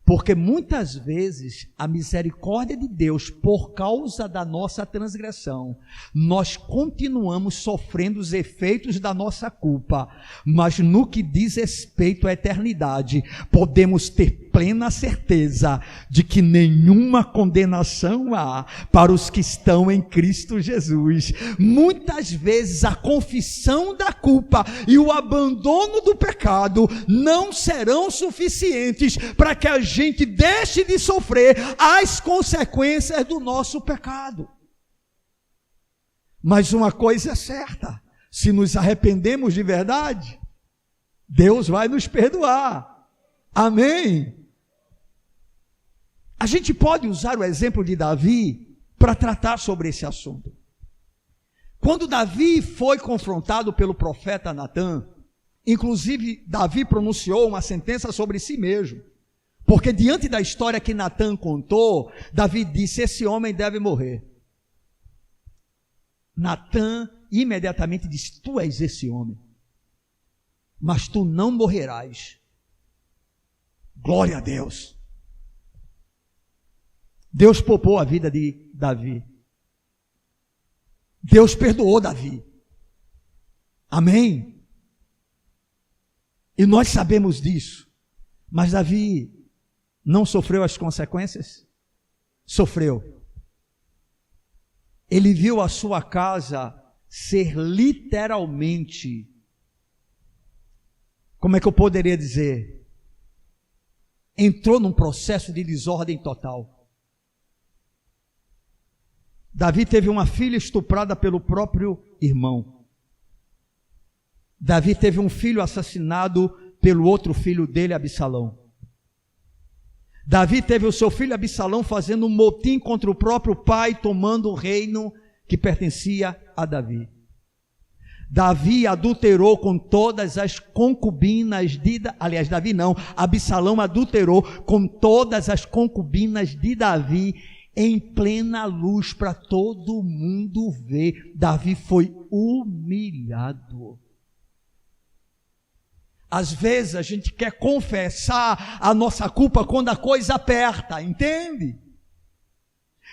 porque muitas vezes a misericórdia de Deus, por causa da nossa transgressão, nós continuamos sofrendo os efeitos da nossa culpa, mas no que diz respeito à eternidade, podemos ter plena certeza de que nenhuma condenação há para os que estão em Cristo Jesus. Muitas vezes a confissão da culpa e o abandono do pecado não serão suficientes para que a gente deixe de sofrer as consequências do nosso pecado. Mas uma coisa é certa: se nos arrependemos de verdade, Deus vai nos perdoar. Amém? A gente pode usar o exemplo de Davi para tratar sobre esse assunto. Quando Davi foi confrontado pelo profeta Natã, inclusive Davi pronunciou uma sentença sobre si mesmo, porque diante da história que Natã contou, Davi disse: esse homem deve morrer. Natã imediatamente disse: tu és esse homem, mas tu não morrerás. Glória a Deus. Deus poupou a vida de Davi. Deus perdoou Davi. Amém? E nós sabemos disso. Mas Davi não sofreu as consequências? Sofreu. Ele viu a sua casa ser literalmente, como é que eu poderia dizer? Entrou num processo de desordem total. Davi teve uma filha estuprada pelo próprio irmão. Davi teve um filho assassinado pelo outro filho dele, Absalão. Davi teve o seu filho Absalão fazendo um motim contra o próprio pai, tomando o reino que pertencia a Davi. Davi adulterou com todas as concubinas Absalão adulterou com todas as concubinas de Davi em plena luz para todo mundo ver. Davi foi humilhado. Às vezes a gente quer confessar a nossa culpa quando a coisa aperta, entende?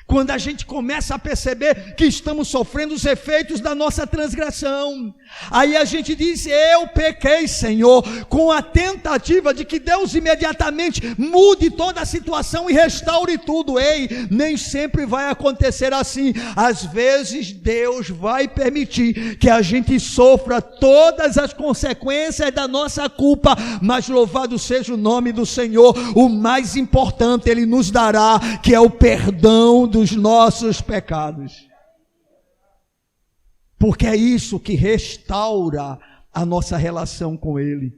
Quando a gente começa a perceber que estamos sofrendo os efeitos da nossa transgressão, aí a gente diz: eu pequei, Senhor, com a tentativa de que Deus imediatamente mude toda a situação e restaure tudo. Ei, nem sempre vai acontecer assim. Às vezes Deus vai permitir que a gente sofra todas as consequências da nossa culpa, mas louvado seja o nome do Senhor, o mais importante Ele nos dará, que é o perdão dos nossos pecados, porque é isso que restaura a nossa relação com Ele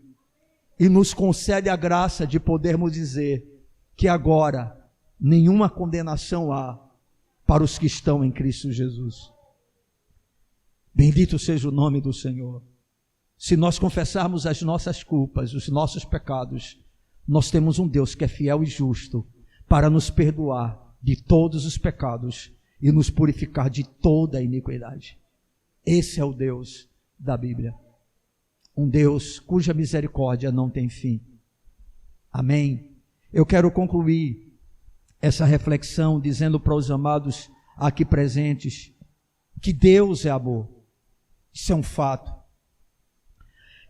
e nos concede a graça de podermos dizer que agora nenhuma condenação há para os que estão em Cristo Jesus. Bendito seja o nome do Senhor. Se nós confessarmos as nossas culpas, os nossos pecados, nós temos um Deus que é fiel e justo para nos perdoar de todos os pecados e nos purificar de toda a iniquidade. Esse é o Deus da Bíblia, um Deus cuja misericórdia não tem fim. Amém? Eu quero concluir essa reflexão dizendo para os amados aqui presentes que Deus é amor. Isso é um fato.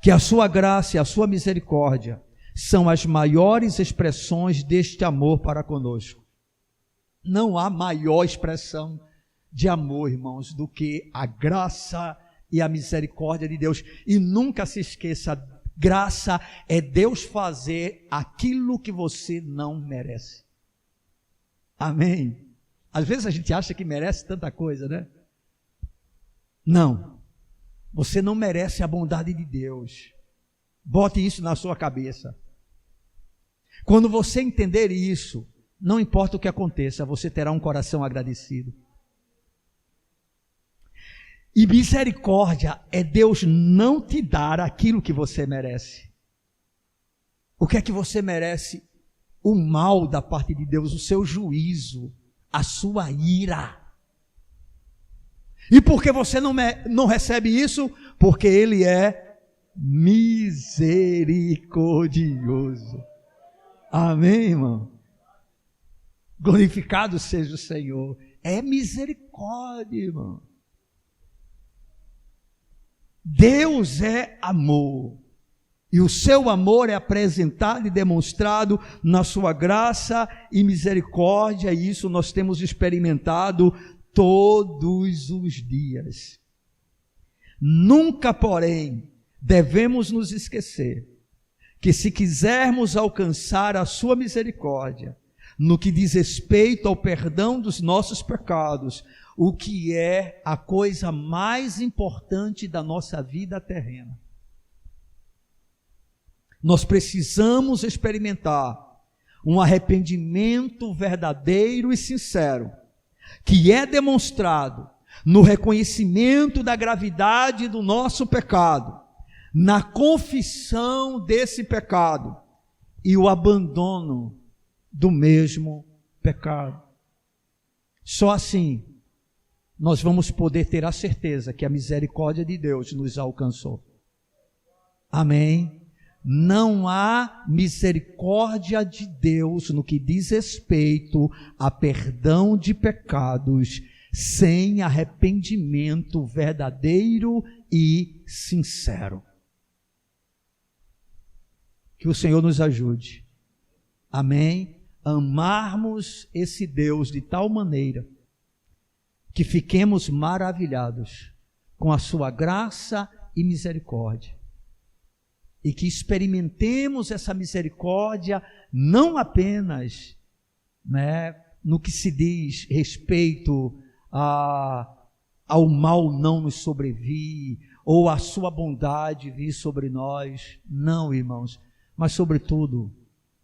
Que a sua graça e a sua misericórdia são as maiores expressões deste amor para conosco. Não há maior expressão de amor, irmãos, do que a graça e a misericórdia de Deus. E nunca se esqueça, graça é Deus fazer aquilo que você não merece. Amém? Às vezes a gente acha que merece tanta coisa, né? Não. Você não merece a bondade de Deus. Bote isso na sua cabeça. Quando você entender isso, não importa o que aconteça, você terá um coração agradecido. E misericórdia é Deus não te dar aquilo que você merece. O que é que você merece? O mal da parte de Deus, o seu juízo, a sua ira. E por que você não recebe isso? Porque Ele é misericordioso. Amém, irmão? Glorificado seja o Senhor. É misericórdia, irmão. Deus é amor. E o seu amor é apresentado e demonstrado na sua graça e misericórdia. E isso nós temos experimentado todos os dias. Nunca, porém, devemos nos esquecer que se quisermos alcançar a sua misericórdia, no que diz respeito ao perdão dos nossos pecados, o que é a coisa mais importante da nossa vida terrena, nós precisamos experimentar um arrependimento verdadeiro e sincero, que é demonstrado no reconhecimento da gravidade do nosso pecado, na confissão desse pecado e o abandono do mesmo pecado. Só assim nós vamos poder ter a certeza que a misericórdia de Deus nos alcançou. Amém? Não há misericórdia de Deus no que diz respeito a perdão de pecados sem arrependimento verdadeiro e sincero. Que o Senhor nos ajude. Amém? Amarmos esse Deus de tal maneira que fiquemos maravilhados com a sua graça e misericórdia, e que experimentemos essa misericórdia não apenas, no que se diz respeito ao mal não nos sobrevir, ou a sua bondade vir sobre nós, não, irmãos, mas sobretudo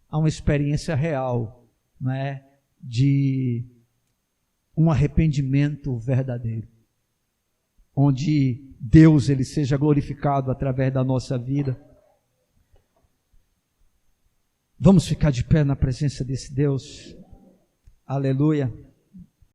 a uma experiência real, de um arrependimento verdadeiro, onde Deus ele seja glorificado através da nossa vida. Vamos ficar de pé na presença desse Deus. Aleluia.